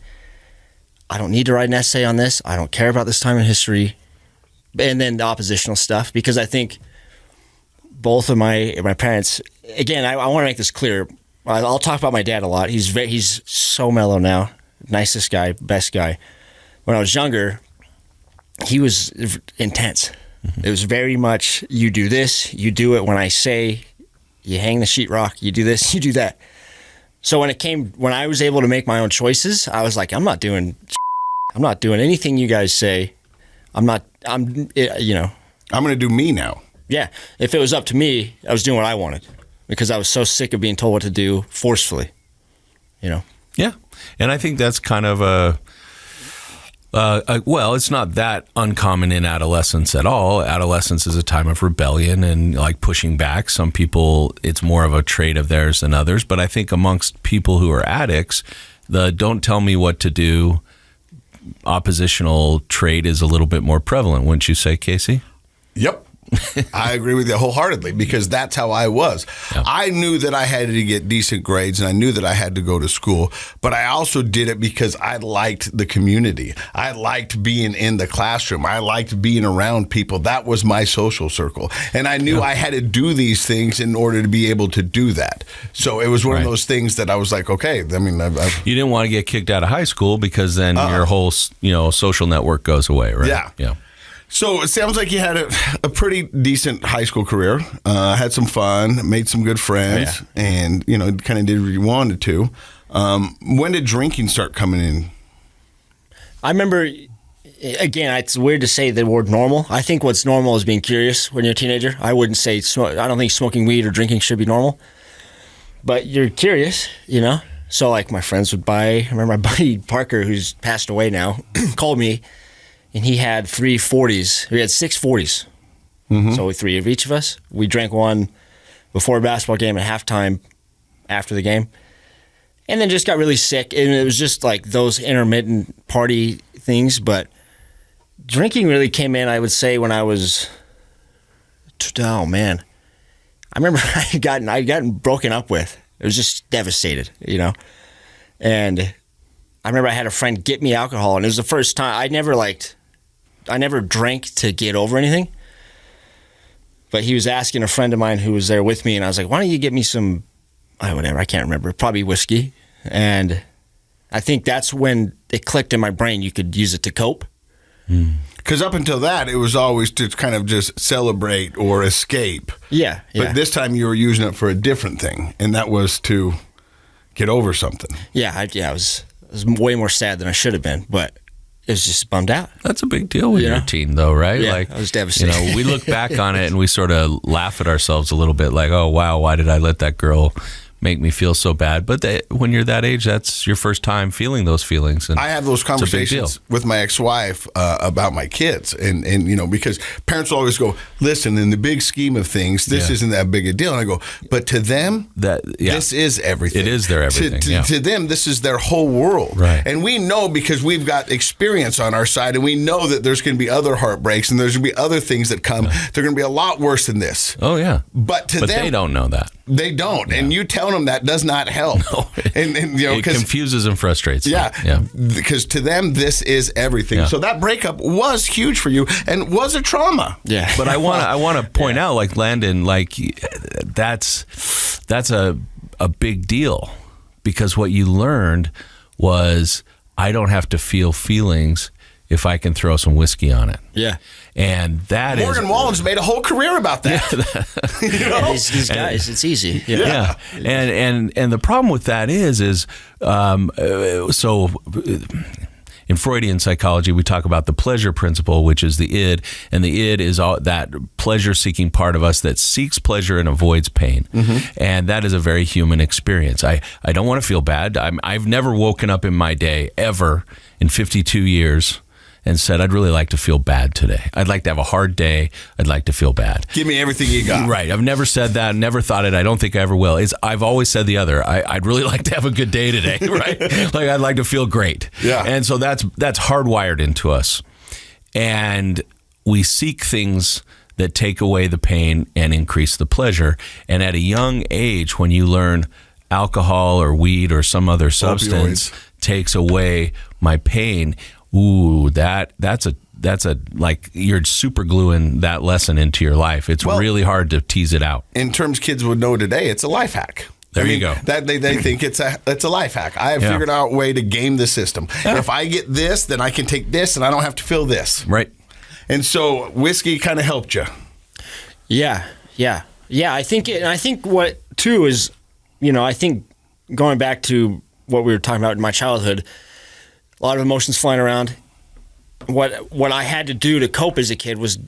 I don't need to write an essay on this. I don't care about this time in history. And then the oppositional stuff, because I think both of my parents, again, I want to make this clear. I'll talk about my dad a lot. He's so mellow now. Nicest guy, best guy. When I was younger, he was intense. Mm-hmm. It was very much, you do this, you do it when I say, you hang the sheetrock, you do this, you do that. So when I was able to make my own choices, I was like, I'm not doing anything you guys say. I'm going to do me now. Yeah. If it was up to me, I was doing what I wanted, because I was so sick of being told what to do forcefully, Yeah. And I think that's kind of it's not that uncommon in adolescence at all. Adolescence is a time of rebellion and like pushing back. Some people, it's more of a trait of theirs than others. But I think amongst people who are addicts, the don't tell me what to do oppositional trait is a little bit more prevalent. Wouldn't you say, Casey? Yep. I agree with you wholeheartedly, because that's how I was. Yeah. I knew that I had to get decent grades, and I knew that I had to go to school, but I also did it because I liked the community. I liked being in the classroom. I liked being around people. That was my social circle, and I knew I had to do these things in order to be able to do that. So it was one of those things that I was like, okay, I mean, you didn't want to get kicked out of high school, because then your whole, social network goes away, right? Yeah. Yeah. So it sounds like you had a pretty decent high school career, had some fun, made some good friends, and, kind of did what you wanted to. When did drinking start coming in? I remember, again, it's weird to say the word normal. I think what's normal is being curious when you're a teenager. I wouldn't say, I don't think smoking weed or drinking should be normal, but you're curious, So like my friends would I remember my buddy Parker, who's passed away now, called me. And he had 3 40s. We had 6 40s. Mm-hmm. So 3 of each of us. We drank one before a basketball game at halftime, after the game. And then just got really sick. And it was just like those intermittent party things. But drinking really came in, I would say, when I was, I remember I'd gotten broken up with. It was just devastated, And I remember I had a friend get me alcohol, and it was the first time. I never drank to get over anything, but he was asking a friend of mine who was there with me, and I was like, why don't you get me some, whatever, I can't remember, probably whiskey. And I think that's when it clicked in my brain, you could use it to cope. Because up until that, it was always to kind of just celebrate or escape. Yeah. But this time you were using it for a different thing, and that was to get over something. Yeah, I was way more sad than I should have been, but it was just bummed out. That's a big deal when you're a teen, though, right? Yeah, I was devastated. We look back on it and we sort of laugh at ourselves a little bit, like, oh, wow, why did I let that girl make me feel so bad? But when you're that age, that's your first time feeling those feelings. And I have those conversations with my ex-wife about my kids, and because parents will always go, listen, in the big scheme of things, this isn't that big a deal. And I go, but to them, this is everything. It is their everything. To them, this is their whole world. Right. And we know, because we've got experience on our side, and we know that there's going to be other heartbreaks, and there's going to be other things that come. They're going to be a lot worse than this. Oh, yeah. But them, they don't know that. They don't. Yeah. And you telling them that does not help. No, it confuses and frustrates them. Yeah. Because to them, this is everything. Yeah. So that breakup was huge for you and was a trauma. Yeah. But I want to point out, like, Landon, like, that's a big deal, because what you learned was I don't have to feel feelings if I can throw some whiskey on it. Yeah. And that Morgan Wallen's made a whole career about that. You know? These guys, it's easy. Yeah. And the problem with that is so in Freudian psychology, we talk about the pleasure principle, which is the id, and the id is all that pleasure-seeking part of us that seeks pleasure and avoids pain. And that is a very human experience. I don't want to feel bad. I've never woken up in my day ever in 52 years and said, I'd really like to feel bad today. I'd like to have a hard day. I'd like to feel bad. Give me everything you got. Right. I've never said that. Never thought it. I don't think I ever will. I've always said the other. I'd really like to have a good day today. Right. Like I'd like to feel great. Yeah. And so that's hardwired into us. And we seek things that take away the pain and increase the pleasure. And at a young age, when you learn alcohol or weed or some other substance takes away my pain, ooh, that's a like you're super gluing that lesson into your life. It's really hard to tease it out. In terms kids would know today, it's a life hack. You go. That they think it's a life hack. I have figured out a way to game the system. Yeah. If I get this, then I can take this, and I don't have to feel this. Right. And so whiskey kind of helped you. Yeah. I think what too is, I think going back to what we were talking about in my childhood, a lot of emotions flying around. What I had to do to cope as a kid was,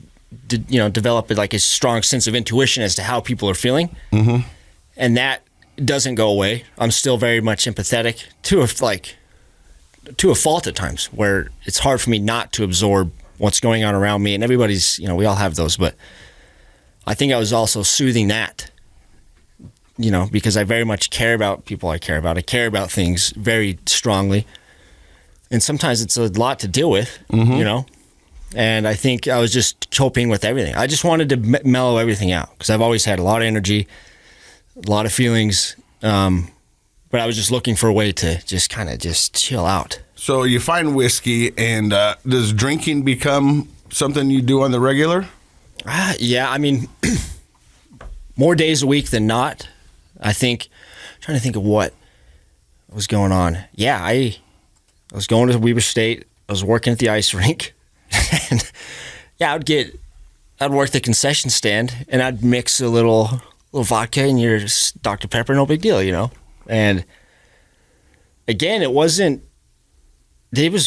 develop like a strong sense of intuition as to how people are feeling, and that doesn't go away. I'm still very much empathetic to a fault at times, where it's hard for me not to absorb what's going on around me. And everybody's, we all have those, but I think I was also soothing that, because I very much care about people I care about. I care about things very strongly. And sometimes it's a lot to deal with, and I think I was just coping with everything. I just wanted to mellow everything out because I've always had a lot of energy, a lot of feelings, but I was just looking for a way to just kind of just chill out. So you find whiskey, and does drinking become something you do on the regular? Yeah, I mean, more days a week than not. I think, I'm trying to think of what was going on. Yeah, I was going to Weber State. I was working at the ice rink. And yeah, I'd work the concession stand, and I'd mix a little vodka in your Dr. Pepper, no big deal, And again, it was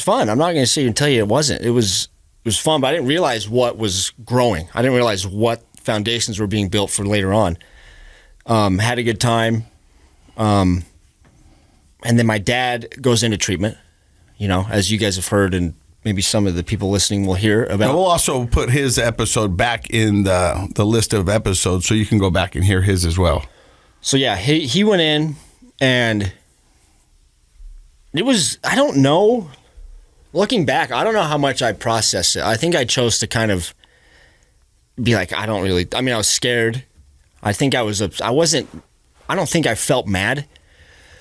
fun. I'm not going to sit here and tell you it wasn't. It was fun, but I didn't realize what was growing. I didn't realize what foundations were being built for later on. Had a good time. And then my dad goes into treatment, as you guys have heard, and maybe some of the people listening will hear about. And we'll also put his episode back in the list of episodes, so you can go back and hear his as well. So yeah, he went in, and it was, I don't know, looking back, I don't know how much I processed it. I think I chose to kind of be like, I was scared. I think I don't think I felt mad.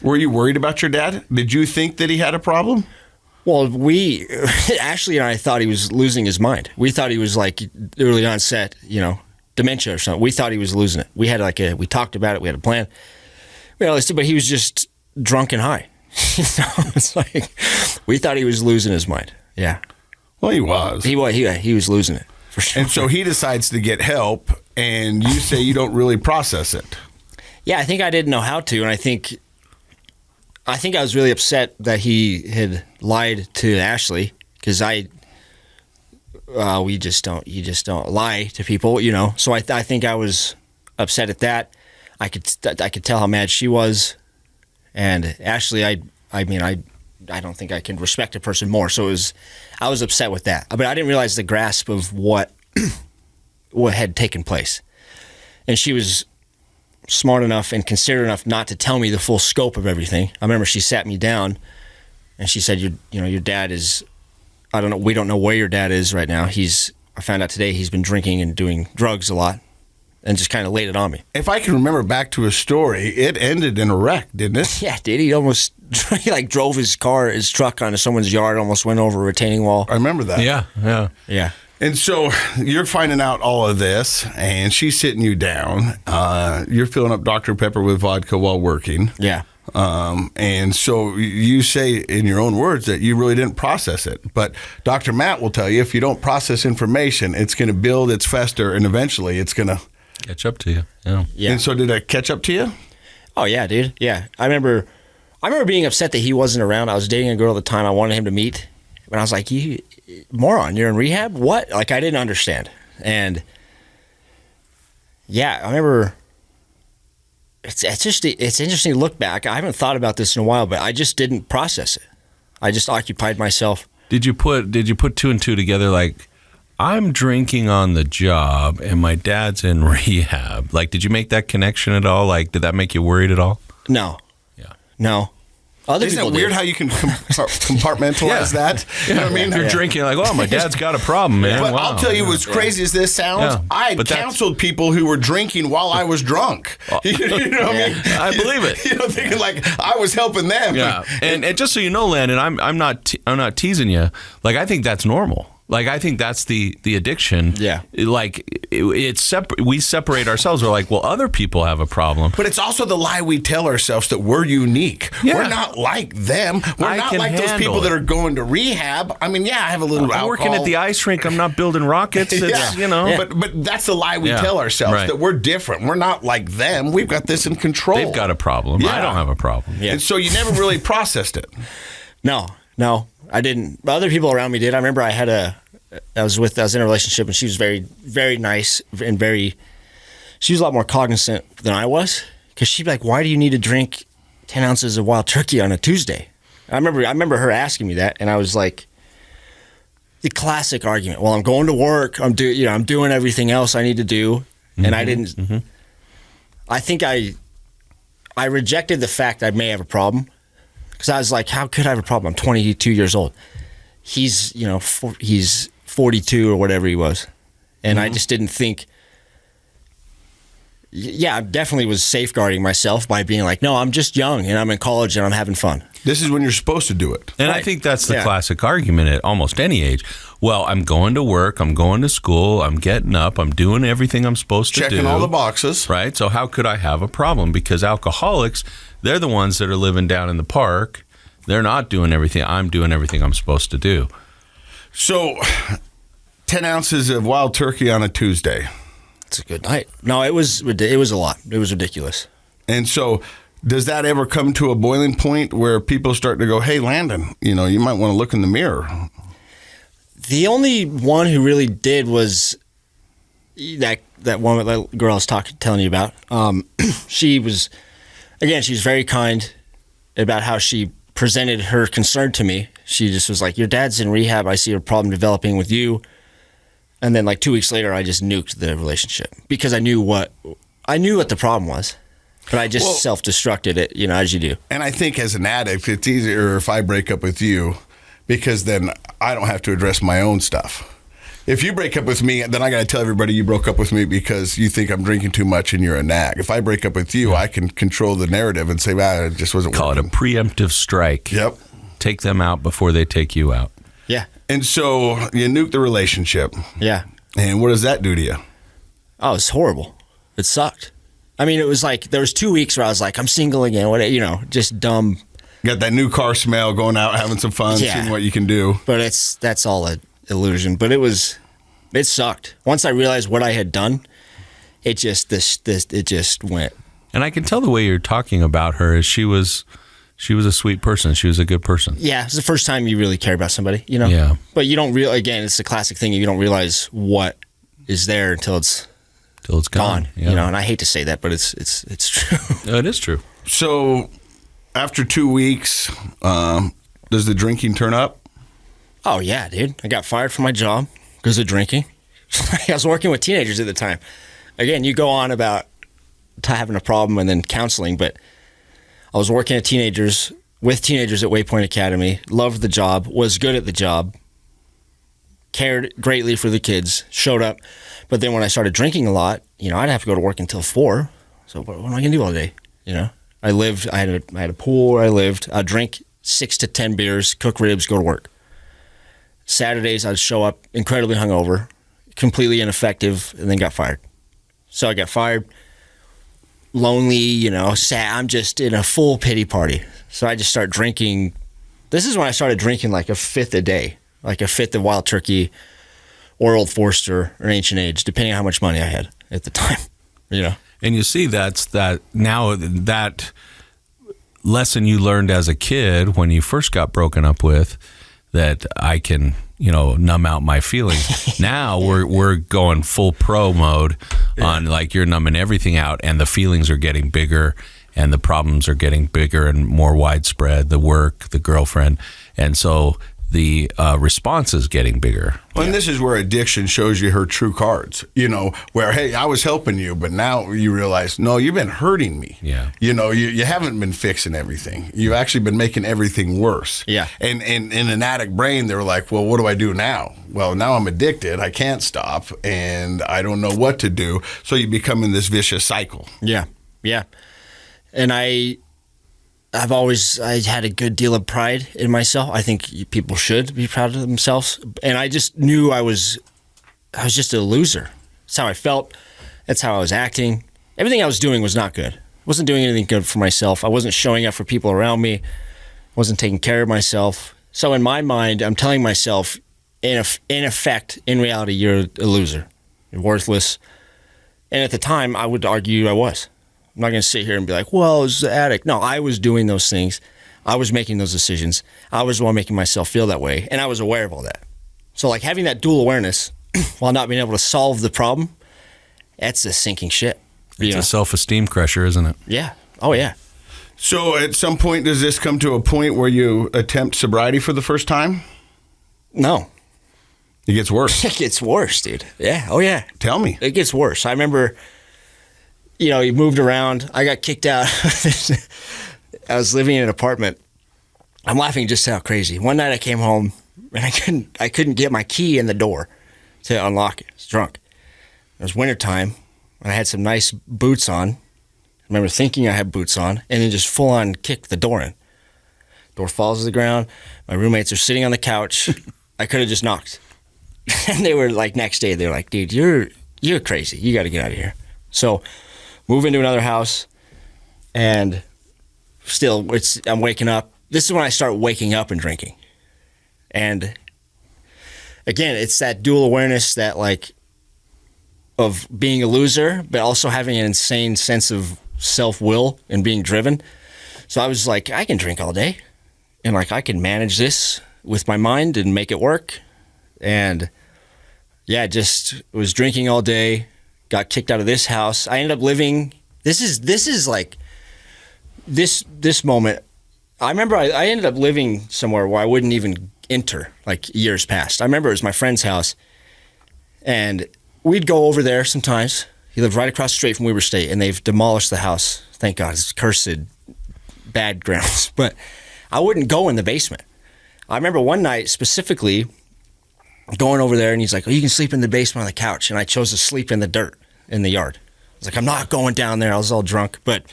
Were you worried about your dad? Did you think that he had a problem? Well, Ashley and I thought he was losing his mind. We thought he was like early onset, dementia or something. We thought he was losing it. We had we talked about it. We had a plan. But he was just drunk and high. It's like, we thought he was losing his mind. Yeah. Well, he was. He was losing it for sure. And so he decides to get help, and you say you don't really process it. Yeah, I think I didn't know how to, and I think I was really upset that he had lied to Ashley, because you just don't lie to people, So I think I was upset at that. I could tell how mad she was, and Ashley, I don't think I can respect a person more. So I was upset with that, but I didn't realize the grasp of what had taken place, and she was smart enough and considerate enough not to tell me the full scope of everything. I remember she sat me down and she said, your dad is, we don't know where your dad is right now. I found out today he's been drinking and doing drugs a lot, and just kind of laid it on me. If I can remember back to his story, it ended in a wreck, didn't it? Yeah, it did. He drove his truck onto someone's yard, almost went over a retaining wall. I remember that. Yeah. And so you're finding out all of this, and she's sitting you down. You're filling up Dr. Pepper with vodka while working. Yeah. And so you say in your own words that you really didn't process it. But Dr. Matt will tell you if you don't process information, it's going to build, it's fester, and eventually it's going to catch up to you. Yeah. And so did that catch up to you? Oh, yeah, dude. Yeah. I remember being upset that he wasn't around. I was dating a girl at the time I wanted him to meet. But I was like, you moron, you're in rehab? What? Like, I didn't understand. And, yeah, I remember... It's interesting to look back. I haven't thought about this in a while, but I just didn't process it. I just occupied myself. Did you put 2 and 2 together? Like, I'm drinking on the job, and my dad's in rehab. Like, did you make that connection at all? Like, did that make you worried at all? No. Yeah. No. Other Isn't people it weird did. how you can compartmentalize that? You know what I mean? You're drinking like, oh, my dad's got a problem, man. But Wow. I'll tell you, what's crazy as this sounds, Yeah. I But that's- counseled people who were drinking while I was drunk. You know what I mean? I believe it. You know, thinking like I was helping them. Yeah, and just so you know, Landon, I'm not teasing you. Like, I think that's normal. Like, I think that's the addiction. Yeah. Like, it's separate. We separate ourselves. We're like, well, other people have a problem. But it's also the lie we tell ourselves that we're unique. Yeah. We're not like them. We're I not can like those handle people that it. are going to rehab. I mean, yeah, I have a little I'm alcohol. working at the ice rink. I'm not building rockets. It's, Yeah. you know. But that's the lie we Yeah. tell ourselves, Right. that we're different. We're not like them. We've got this in control. They've got a problem. Yeah. I don't have a problem. Yeah. And so you never really processed it. No, I didn't. Other people around me did. I remember I was in a relationship, and she was very, very nice and she was a lot more cognizant than I was, because she'd be like, why do you need to drink 10 ounces of wild turkey on a Tuesday? I remember her asking me that, and I was like, the classic argument. Well, I'm going to work. I'm doing everything else I need to do. And I didn't, I think I rejected the fact I may have a problem, because I was like, how could I have a problem? I'm 22 years old. He's 42 or whatever he was. And I just didn't think, I definitely was safeguarding myself by being like, no, I'm just young and I'm in college and I'm having fun. This is when you're supposed to do it. And I Right. think that's the Yeah. classic argument at almost any age. Well, I'm going to work. I'm going to school. I'm getting up. I'm doing everything I'm supposed to do. Checking all the boxes. Right? So how could I have a problem? Because alcoholics, they're the ones that are living down in the park. They're not doing everything. I'm doing everything I'm supposed to do. So 10 ounces of wild turkey on a Tuesday. It's a good night. No, it was a lot. It was ridiculous. And so does that ever come to a boiling point where people start to go, hey, Landon, you might want to look in the mirror? The only one who really did was that girl I was telling you about. She was very kind about how she presented her concern to me. She just was like, your dad's in rehab. I see a problem developing with you. And then like 2 weeks later, I just nuked the relationship because I knew what the problem was. But I just self-destructed it, as you do. And I think as an addict, it's easier if I break up with you, because then I don't have to address my own stuff. If you break up with me, then I got to tell everybody you broke up with me because you think I'm drinking too much and you're a nag. If I break up with you, I can control the narrative and say, it just wasn't Call working. it a preemptive strike. Yep. Take them out before they take you out. Yeah. And so you nuke the relationship. Yeah. And what does that do to you? Oh, it's horrible. It sucked. I mean, it was like there was 2 weeks where I was like, I'm single again. Just dumb. Got that new car smell, going out, having some fun, Yeah. seeing what you can do. But that's all an illusion. But it sucked. Once I realized what I had done, it just went. And I can tell the way you're talking about her is she was a sweet person. She was a good person. Yeah, it's the first time you really care about somebody, Yeah. But you don't again, it's the classic thing. You don't realize what is there until it's gone. gone. And I hate to say that, but it's true. It is true. So after 2 weeks, does the drinking turn up? Oh yeah, dude. I got fired from my job because of drinking. I was working with teenagers at the time. Again, you go on about having a problem and then counseling, but I was working with teenagers at Waypoint Academy, loved the job, was good at the job, cared greatly for the kids, showed up. But then when I started drinking a lot, I'd have to go to work until 4. So what am I going to do all day? I had a pool where I lived. I'd drink 6 to 10 beers, cook ribs, go to work. Saturdays, I'd show up incredibly hungover, completely ineffective, and then got fired. So I got fired. lonely, sad. I'm just in a full pity party. So I just start drinking. This is when I started drinking like a fifth a day, like a fifth of Wild Turkey or Old Forester or Ancient Age, depending on how much money I had at the time, And you see that lesson you learned as a kid when you first got broken up with, that I can, numb out my feelings. Now we're going full pro mode on, like, you're numbing everything out, and the feelings are getting bigger and the problems are getting bigger and more widespread, the work, the girlfriend. And so the response is getting bigger. Well, and this is where addiction shows you her true cards, where, hey, I was helping you, but now you realize, no, you've been hurting me. Yeah. You haven't been fixing everything. You've actually been making everything worse. Yeah. And in an addict brain, they were like, well, what do I do now? Well, now I'm addicted. I can't stop, and I don't know what to do. So you become in this vicious cycle. Yeah. Yeah. And I had a good deal of pride in myself. I think people should be proud of themselves. And I just knew I was just a loser. That's how I felt. That's how I was acting. Everything I was doing was not good. I wasn't doing anything good for myself. I wasn't showing up for people around me. I wasn't taking care of myself. So in my mind, I'm telling myself, in effect, in reality, you're a loser. You're worthless. And at the time, I would argue I was. I'm not going to sit here and be like, well, it's the addict. No, I was doing those things. I was making those decisions. I was the one making myself feel that way. And I was aware of all that. So like having that dual awareness while not being able to solve the problem, that's a sinking ship. It's a self-esteem crusher, isn't it? Yeah. Oh, yeah. So at some point, does this come to a point where you attempt sobriety for the first time? No. It gets worse. It gets worse, dude. Yeah. Oh, yeah. Tell me. It gets worse. I remember... you moved around. I got kicked out. I was living in an apartment. I'm laughing just how crazy. One night I came home and I couldn't get my key in the door to unlock it. I was drunk. It was wintertime. I had some nice boots on. I remember thinking I had boots on, and then just full on kicked the door in. Door falls to the ground. My roommates are sitting on the couch. I could have just knocked. And they were like, next day, they're like, dude, you're crazy. You got to get out of here. So move into another house, and still, I'm waking up. This is when I start waking up and drinking. And again, it's that dual awareness that of being a loser, but also having an insane sense of self-will and being driven. So I was like, I can drink all day, and I can manage this with my mind and make it work. And yeah, just was drinking all day. Got kicked out of this house. I ended up living. This is like this moment. I remember I ended up living somewhere where I wouldn't even enter. Years past. I remember it was my friend's house, and we'd go over there sometimes. He lived right across the street from Weber State, and they've demolished the house. Thank God, it's cursed, bad grounds. But I wouldn't go in the basement. I remember one night specifically going over there, and he's like, "Oh, you can sleep in the basement on the couch," and I chose to sleep in the dirt in the yard. I was like, I'm not going down there. I was all drunk, but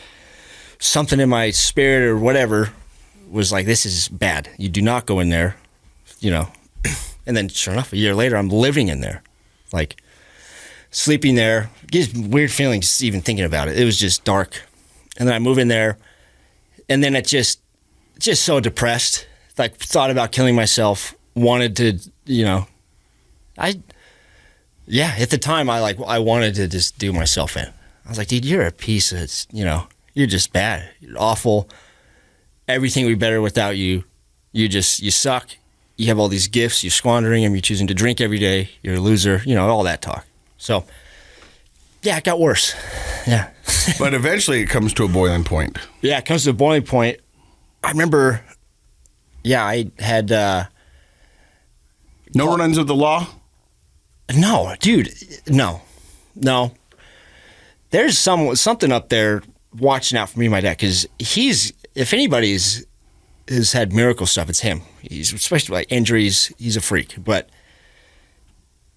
something in my spirit or whatever was like, this is bad. You do not go in there, And then sure enough, a year later, I'm living in there, sleeping there. It gives weird feelings even thinking about it. It was just dark. And then I move in there, and then it just so depressed, thought about killing myself, wanted to, yeah, at the time, I wanted to just do myself in. I was like, dude, you're a piece of, you're just bad. You're awful. Everything would be better without you. You suck. You have all these gifts. You're squandering them. You're choosing to drink every day. You're a loser. All that talk. So, yeah, it got worse. Yeah. But eventually it comes to a boiling point. Yeah, it comes to a boiling point. I remember, I had... no run-ins of the law? No, dude, no. There's something up there watching out for me and my dad, because if anybody's has had miracle stuff, it's him. He's, especially injuries, he's a freak. But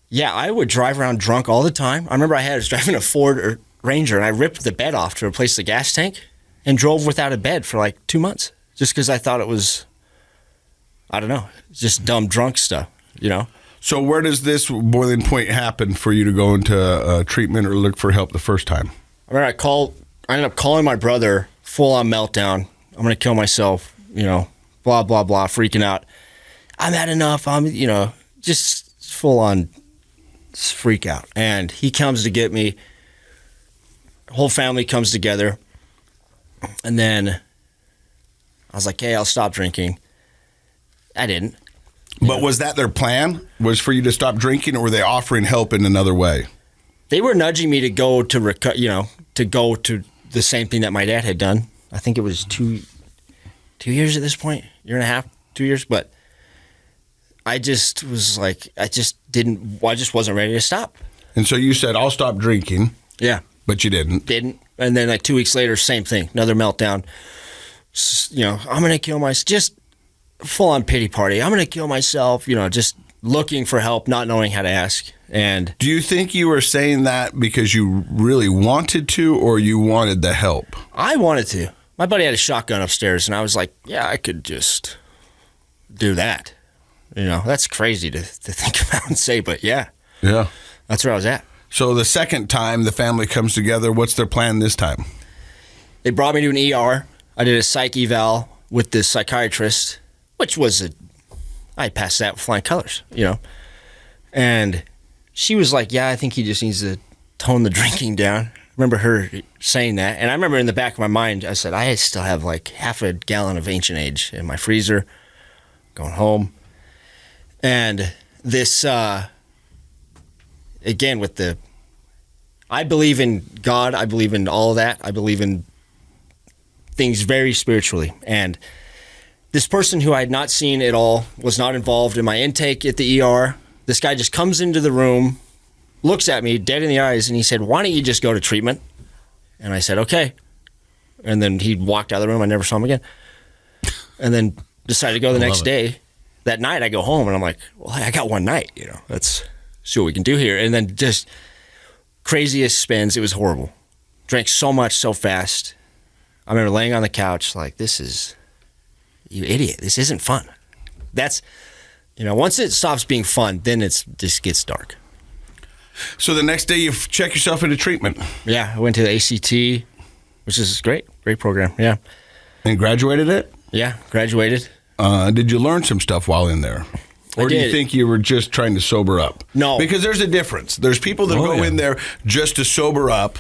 yeah, I would drive around drunk all the time. I remember I was driving a Ford Ranger, and I ripped the bed off to replace the gas tank and drove without a bed for 2 months just because I thought it was, I don't know, just dumb drunk stuff, So where does this boiling point happen for you to go into treatment or look for help the first time? I remember I ended up calling my brother, full on meltdown. I'm going to kill myself, blah, blah, blah, freaking out. I'm had enough. I'm, just full on freak out. And he comes to get me. Whole family comes together. And then I was like, hey, I'll stop drinking. I didn't. But was that their plan? Was for you to stop drinking, or were they offering help in another way? They were nudging me to go to go to the same thing that my dad had done. I think it was 2 years at this point, year and a half, 2 years. But I just was like, I just wasn't ready to stop. And so you said, I'll stop drinking. Yeah. But you didn't. And then like 2 weeks later, same thing, another meltdown. I'm going to kill myself. Just full on pity party. I'm going to kill myself, just looking for help, not knowing how to ask. And do you think you were saying that because you really wanted to, or you wanted the help? I wanted to. My buddy had a shotgun upstairs, and I was like, yeah, I could just do that. That's crazy to think about and say, but yeah. Yeah. That's where I was at. So the second time the family comes together, what's their plan this time? They brought me to an ER. I did a psych eval with this psychiatrist, which was I passed that with flying colors, And she was like, yeah, I think he just needs to tone the drinking down. I remember her saying that. And I remember in the back of my mind, I said, I still have like half a gallon of Ancient Age in my freezer, going home. And this, again, I believe in God. I believe in all of that. I believe in things very spiritually. And this person who I had not seen at all was not involved in my intake at the ER. This guy just comes into the room, looks at me dead in the eyes, and he said, why don't you just go to treatment? And I said, okay. And then he walked out of the room. I never saw him again. And then decided to go the next day. That night I go home and I'm like, well, I got one night, let's see what we can do here. And then just craziest spins. It was horrible. Drank so much so fast. I remember laying on the couch like, you idiot, this isn't fun. That's, once it stops being fun, then it just gets dark. So the next day you check yourself into treatment. Yeah, I went to the ACT, which is great program, yeah. And graduated it? Yeah, graduated. Did you learn some stuff while in there? Or do you think you were just trying to sober up? No. Because there's a difference. There's people that go in there just to sober up.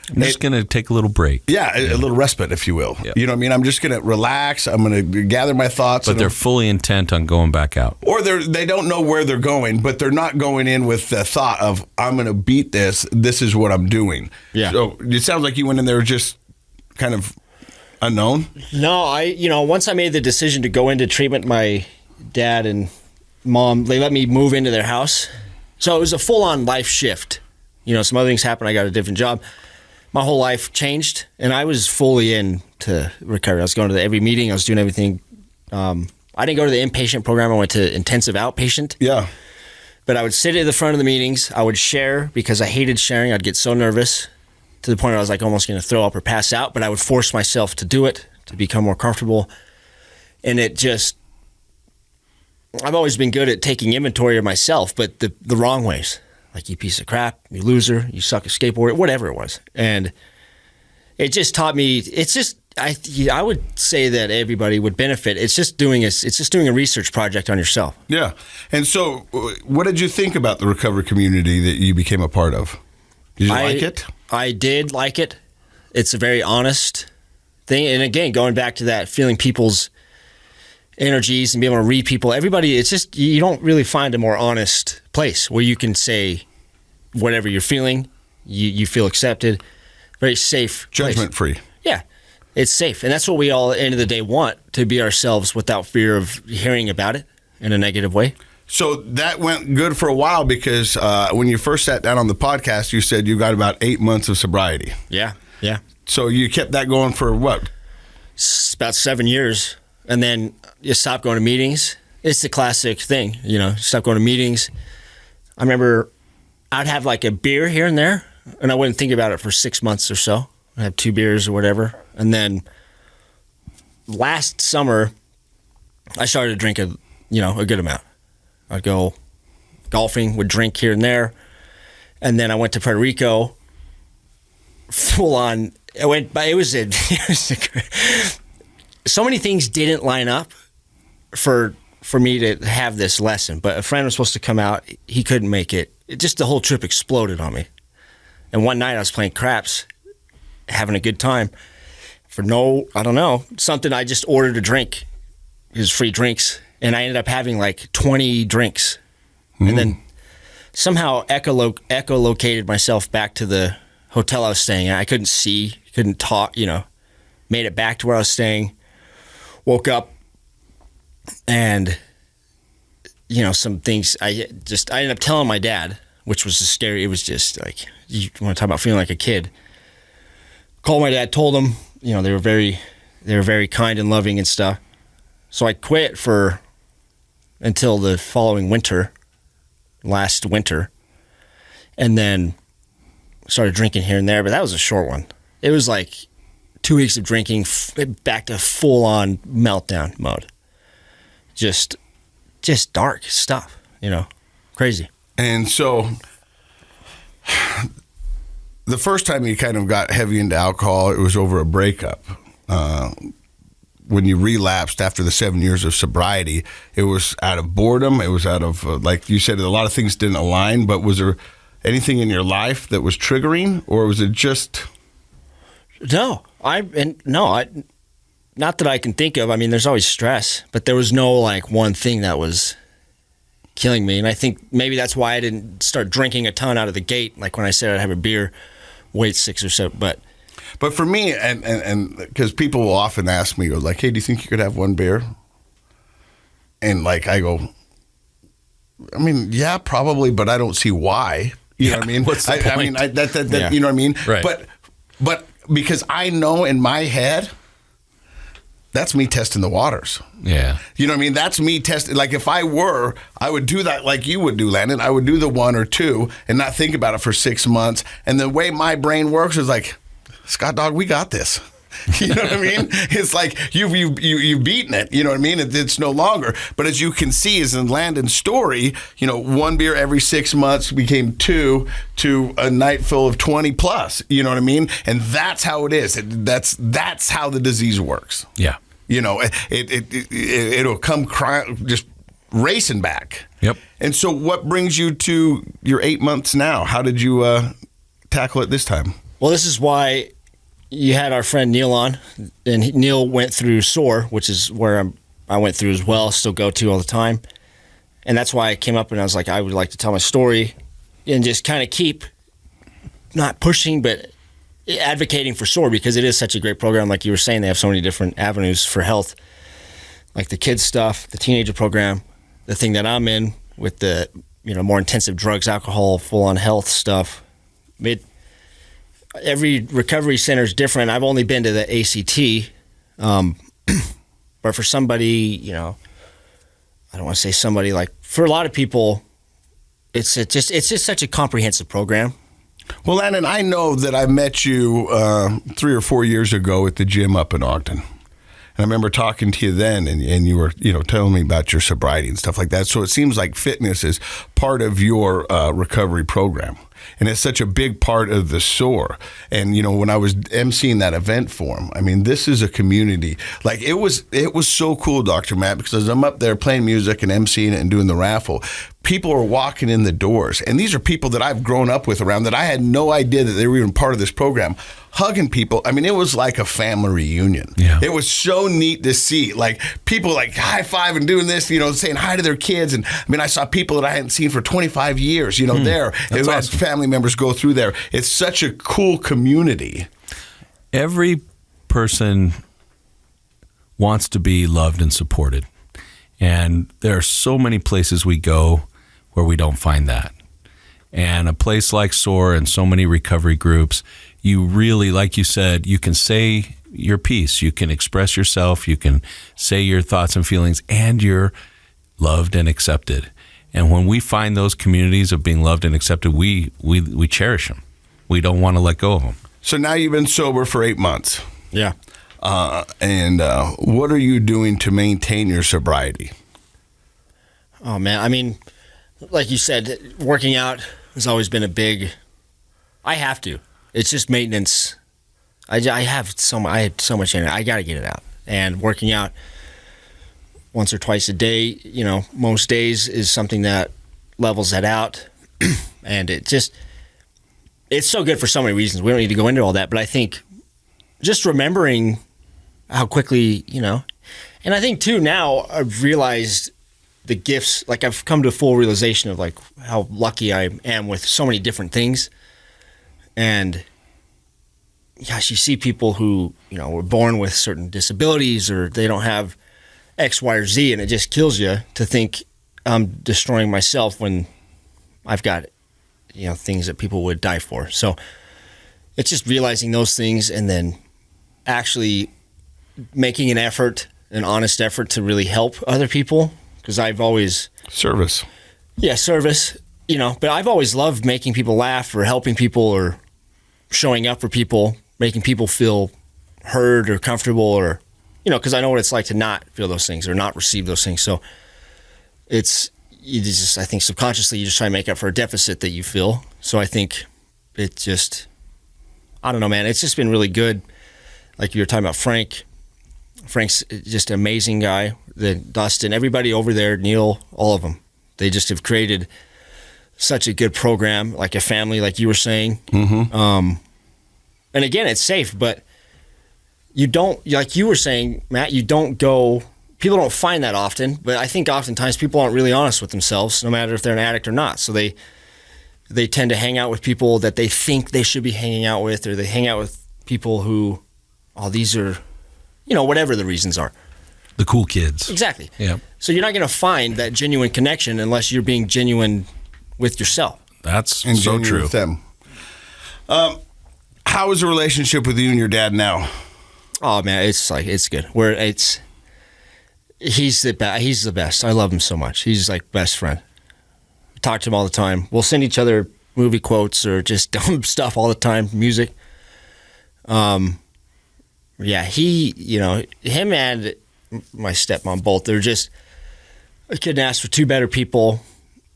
I'm just going to take a little break. Yeah, a little respite, if you will. Yep. You know what I mean? I'm just going to relax. I'm going to gather my thoughts. But they're fully intent on going back out. Or they don't know where they're going, but they're not going in with the thought of, I'm going to beat this. This is what I'm doing. Yeah. So it sounds like you went in there just kind of unknown. No, once I made the decision to go into treatment, my dad and mom, they let me move into their house. So it was a full-on life shift. Some other things happened. I got a different job. My whole life changed, and I was fully into recovery. I was going to every meeting. I was doing everything. I didn't go to the inpatient program. I went to intensive outpatient. Yeah. But I would sit at the front of the meetings. I would share because I hated sharing. I'd get so nervous to the point where I was like almost going to throw up or pass out, but I would force myself to do it to become more comfortable. And I've always been good at taking inventory of myself, but the wrong ways. Like, you piece of crap, you loser, you suck at skateboarding, whatever it was. And it just taught me, I would say that everybody would benefit. It's just doing a research project on yourself. Yeah. And so what did you think about the recovery community that you became a part of? Did you like it? I did like it. It's a very honest thing. And again, going back to that, feeling people's energies and being able to read people, everybody, it's just, you don't really find a more honest place where you can say whatever you're feeling, you feel accepted, very safe. Judgment free. Yeah, it's safe. And that's what we all, at the end of the day, want, to be ourselves without fear of hearing about it in a negative way. So that went good for a while because when you first sat down on the podcast, you said you got about 8 months of sobriety. Yeah. So you kept that going for what? It's about 7 years. And then you stop going to meetings. It's the classic thing, stop going to meetings. I remember I'd have like a beer here and there, and I wouldn't think about it for 6 months or so. I'd have 2 beers or whatever. And then last summer, I started to drink a good amount. I'd go golfing, would drink here and there. And then I went to Puerto Rico, full on it went, but it was so many things didn't line up for me to have this lesson. But a friend was supposed to come out. He couldn't make it. Just the whole trip exploded on me. And one night I was playing craps, having a good time. For I don't know, something I just ordered a drink. It was free drinks. And I ended up having like 20 drinks. And then somehow echolocated myself back to the hotel I was staying at. I couldn't see, couldn't talk, made it back to where I was staying. Woke up and, some things I ended up telling my dad, which was just scary. It was just like, you want to talk about feeling like a kid. Called my dad, told him, they were very kind and loving and stuff. So I quit until the following last winter. And then started drinking here and there, but that was a short one. It was like 2 weeks of drinking, back to full-on meltdown mode. Just dark stuff, crazy. And so the first time you kind of got heavy into alcohol, it was over a breakup. When you relapsed after the 7 years of sobriety, it was out of boredom. It was out of, like you said, a lot of things didn't align, but was there anything in your life that was triggering, or was it just... No, not that I can think of. I mean, there's always stress, but there was no like one thing that was killing me. And I think maybe that's why I didn't start drinking a ton out of the gate. Like when I said I'd have a beer, wait 6 or so. But for me, and because people will often ask me, like, hey, do you think you could have one beer? And like I go, I mean, yeah, probably, but I don't see why. You know what I mean? What's the point? I mean, that you know what I mean? Right. But because I know in my head, that's me testing the waters. Yeah. You know what I mean? That's me testing. Like if I would do that like you would do, Landon. I would do the 1 or 2 and not think about it for 6 months. And the way my brain works is like, Scott Dog, we got this. You know what I mean? It's like you've beaten it. You know what I mean? It's no longer. But as you can see, as in Landon's story, 1 beer every 6 months became 2 to a night full of 20 plus. You know what I mean? And that's how it is. That's how the disease works. Yeah. It'll come just racing back. Yep. And so, what brings you to your 8 months now? How did you tackle it this time? Well, this is why you had our friend Neil on, and Neil went through SOAR, which is where I went through as well, still go to all the time. And that's why I came up and I was like, I would like to tell my story and just kind of keep not pushing, but advocating for SOAR, because it is such a great program. Like you were saying, they have so many different avenues for health, like the kids stuff, the teenager program, the thing that I'm in with the more intensive drugs, alcohol, full-on health stuff. Every recovery center is different. I've only been to the ACT, but for somebody, I don't want to say somebody, like for a lot of people, it's just such a comprehensive program. Well, Landon, I know that I met you 3 or 4 years ago at the gym up in Ogden. And I remember talking to you then, and you were, telling me about your sobriety and stuff like that. So it seems like fitness is part of your recovery program. And it's such a big part of the SOAR. And, when I was emceeing that event for him, I mean, this is a community. Like, it was so cool, Dr. Matt, because as I'm up there playing music and emceeing it and doing the raffle, people are walking in the doors. And these are people that I've grown up with around that I had no idea that they were even part of this program. Hugging people. I mean, it was like a family reunion. Yeah. It was so neat to see. Like, people like high five and doing this, saying hi to their kids. And I mean, I saw people that I hadn't seen for 25 years, there. Who had family members go through there. It's such a cool community. Every person wants to be loved and supported. And there are so many places we go where we don't find that. And a place like SOAR and so many recovery groups, you really, like you said, you can say your piece, you can express yourself, you can say your thoughts and feelings, and you're loved and accepted. And when we find those communities of being loved and accepted, we cherish them. We don't want to let go of them. So now you've been sober for 8 months. Yeah. And what are you doing to maintain your sobriety? Oh, man. I mean, like you said, working out has always been I have to. It's just maintenance. I had so much energy. I got to get it out. And working out once or twice a day, most days is something that levels that out. And it's so good for so many reasons. We don't need to go into all that, but I think just remembering how quickly, and I think too, now I've realized the gifts, like I've come to a full realization of like how lucky I am with so many different things. And gosh, you see people who, were born with certain disabilities or they don't have X, Y, or Z, and it just kills you to think I'm destroying myself when I've got, things that people would die for. So it's just realizing those things and then actually making an honest effort to really help other people. Because I've always... Service. Yeah, service, but I've always loved making people laugh or helping people or showing up for people, making people feel heard or comfortable or, because I know what it's like to not feel those things or not receive those things. So I think subconsciously you just try to make up for a deficit that you feel. So I think it just, I don't know, man, it's just been really good. Like you were talking about Frank. Frank's just an amazing guy. Dustin, everybody over there, Neil, all of them. They just have created such a good program, like a family, like you were saying. Mm-hmm. And again, it's safe, but you don't, like you were saying, Matt, people don't find that often, but I think oftentimes people aren't really honest with themselves, no matter if they're an addict or not. So they tend to hang out with people that they think they should be hanging out with, or they hang out with people who, these are, whatever the reasons are. The cool kids. Exactly. Yeah. So you're not going to find that genuine connection unless you're being genuine with yourself. That's and so true. With them. How is the relationship with you and your dad now? Oh man, it's good. He's the best. I love him so much. He's like best friend. I talk to him all the time. We'll send each other movie quotes or just dumb stuff all the time, music. Yeah, him and my stepmom both, they're just, I couldn't ask for two better people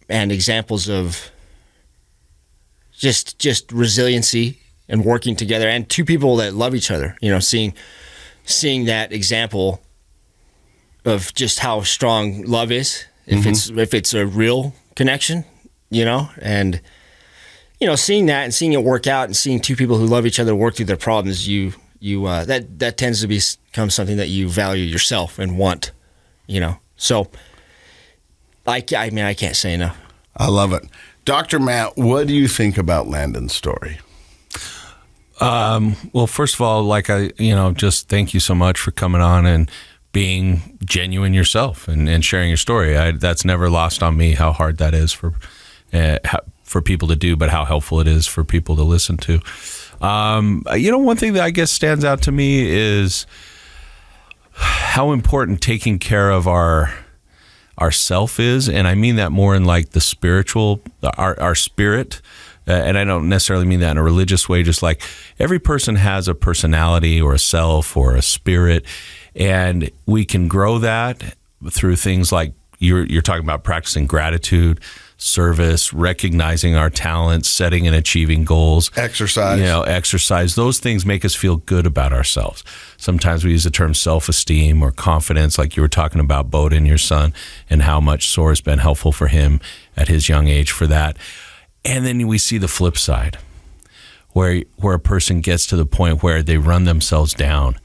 and examples of just resiliency and working together, and two people that love each other, seeing that example of just how strong love is, if it's a real connection, and seeing that and seeing it work out and seeing two people who love each other work through their problems, that tends to become something that you value yourself and want, So I can't say enough. I love it. Dr. Matt, what do you think about Landon's story? Well, first of all, just thank you so much for coming on and being genuine yourself and sharing your story. That's never lost on me how hard that is for people to do, but how helpful it is for people to listen to. One thing that I guess stands out to me is how important taking care of our self is, and I mean that more in like the spiritual, our spirit. And I don't necessarily mean that in a religious way, just like every person has a personality or a self or a spirit, and we can grow that through things like you're talking about practicing gratitude, service, recognizing our talents, setting and achieving goals. Exercise. Those things make us feel good about ourselves. Sometimes we use the term self-esteem or confidence, like you were talking about Bowden, your son, and how much SOAR has been helpful for him at his young age for that. And then we see the flip side, where a person gets to the point where they run themselves down.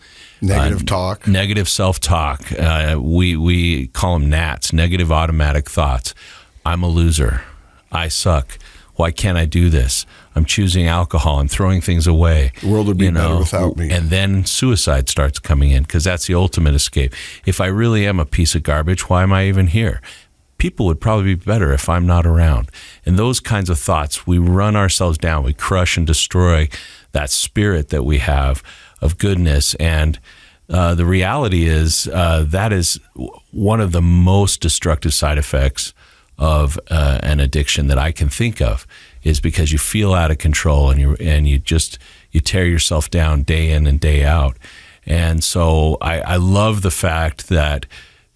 Negative talk. Negative self-talk. We call them NATs, negative automatic thoughts. I'm a loser. I suck. Why can't I do this? I'm choosing alcohol. I'm throwing things away. The world would be better without me. And then suicide starts coming in, because that's the ultimate escape. If I really am a piece of garbage, why am I even here? People would probably be better if I'm not around. And those kinds of thoughts, we run ourselves down. We crush and destroy that spirit that we have of goodness. And the reality is that is one of the most destructive side effects of an addiction that I can think of, is because you feel out of control and you tear yourself down day in and day out. And so I love the fact that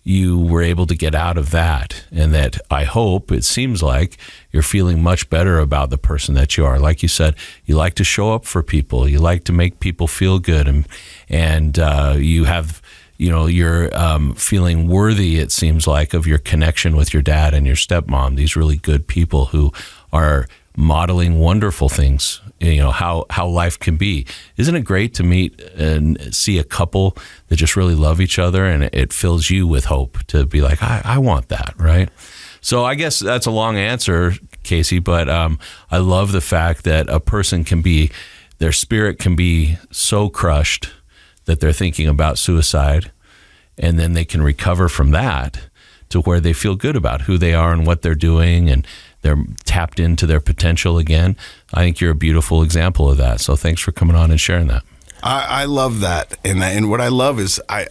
you were able to get out of that, and that I hope it seems like you're feeling much better about the person that you are. Like you said, you like to show up for people, you like to make people feel good, and you have, you're feeling worthy, it seems like, of your connection with your dad and your stepmom, these really good people who are modeling wonderful things, how life can be. Isn't it great to meet and see a couple that just really love each other, and it fills you with hope to be like, I want that, right? So I guess that's a long answer, Casey, but I love the fact that a person their spirit can be so crushed that they're thinking about suicide, and then they can recover from that to where they feel good about who they are and what they're doing, and they're tapped into their potential again. I think you're a beautiful example of that. So thanks for coming on and sharing that. I love that. And what I love is I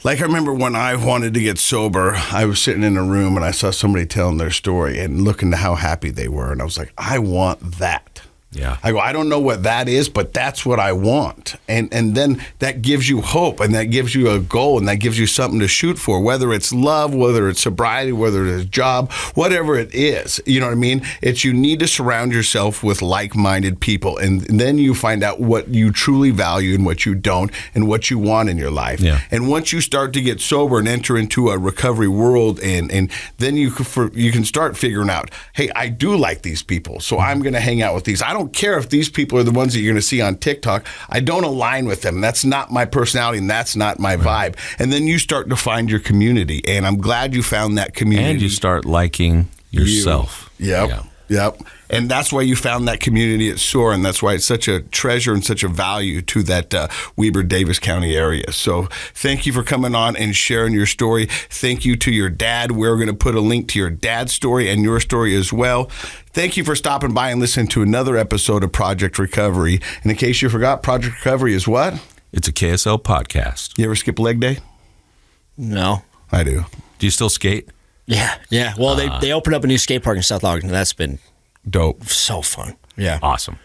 remember when I wanted to get sober, I was sitting in a room and I saw somebody telling their story and looking to how happy they were. And I was like, I want that. Yeah. I go, I don't know what that is, but that's what I want. And then that gives you hope, and that gives you a goal, and that gives you something to shoot for, whether it's love, whether it's sobriety, whether it's a job, whatever it is. You know what I mean? You need to surround yourself with like-minded people, and then you find out what you truly value and what you don't, and what you want in your life. Yeah. And once you start to get sober and enter into a recovery world, and then you can start figuring out, hey, I do like these people, so I'm going to hang out with these. I don't care if these people are the ones that you're going to see on TikTok. I don't align with them. That's not my personality, and that's not my vibe. And then you start to find your community, and I'm glad you found that community. And you start liking yourself. Yep. And that's why you found that community at SOAR, and that's why it's such a treasure and such a value to that Weber-Davis County area. So thank you for coming on and sharing your story. Thank you to your dad. We're going to put a link to your dad's story and your story as well. Thank you for stopping by and listening to another episode of Project Recovery. And in case you forgot, Project Recovery is what? It's a KSL podcast. You ever skip leg day? No. I do. Do you still skate? Yeah. Well, they opened up a new skate park in South Ogden. That's been Dope. so fun. Yeah. Awesome.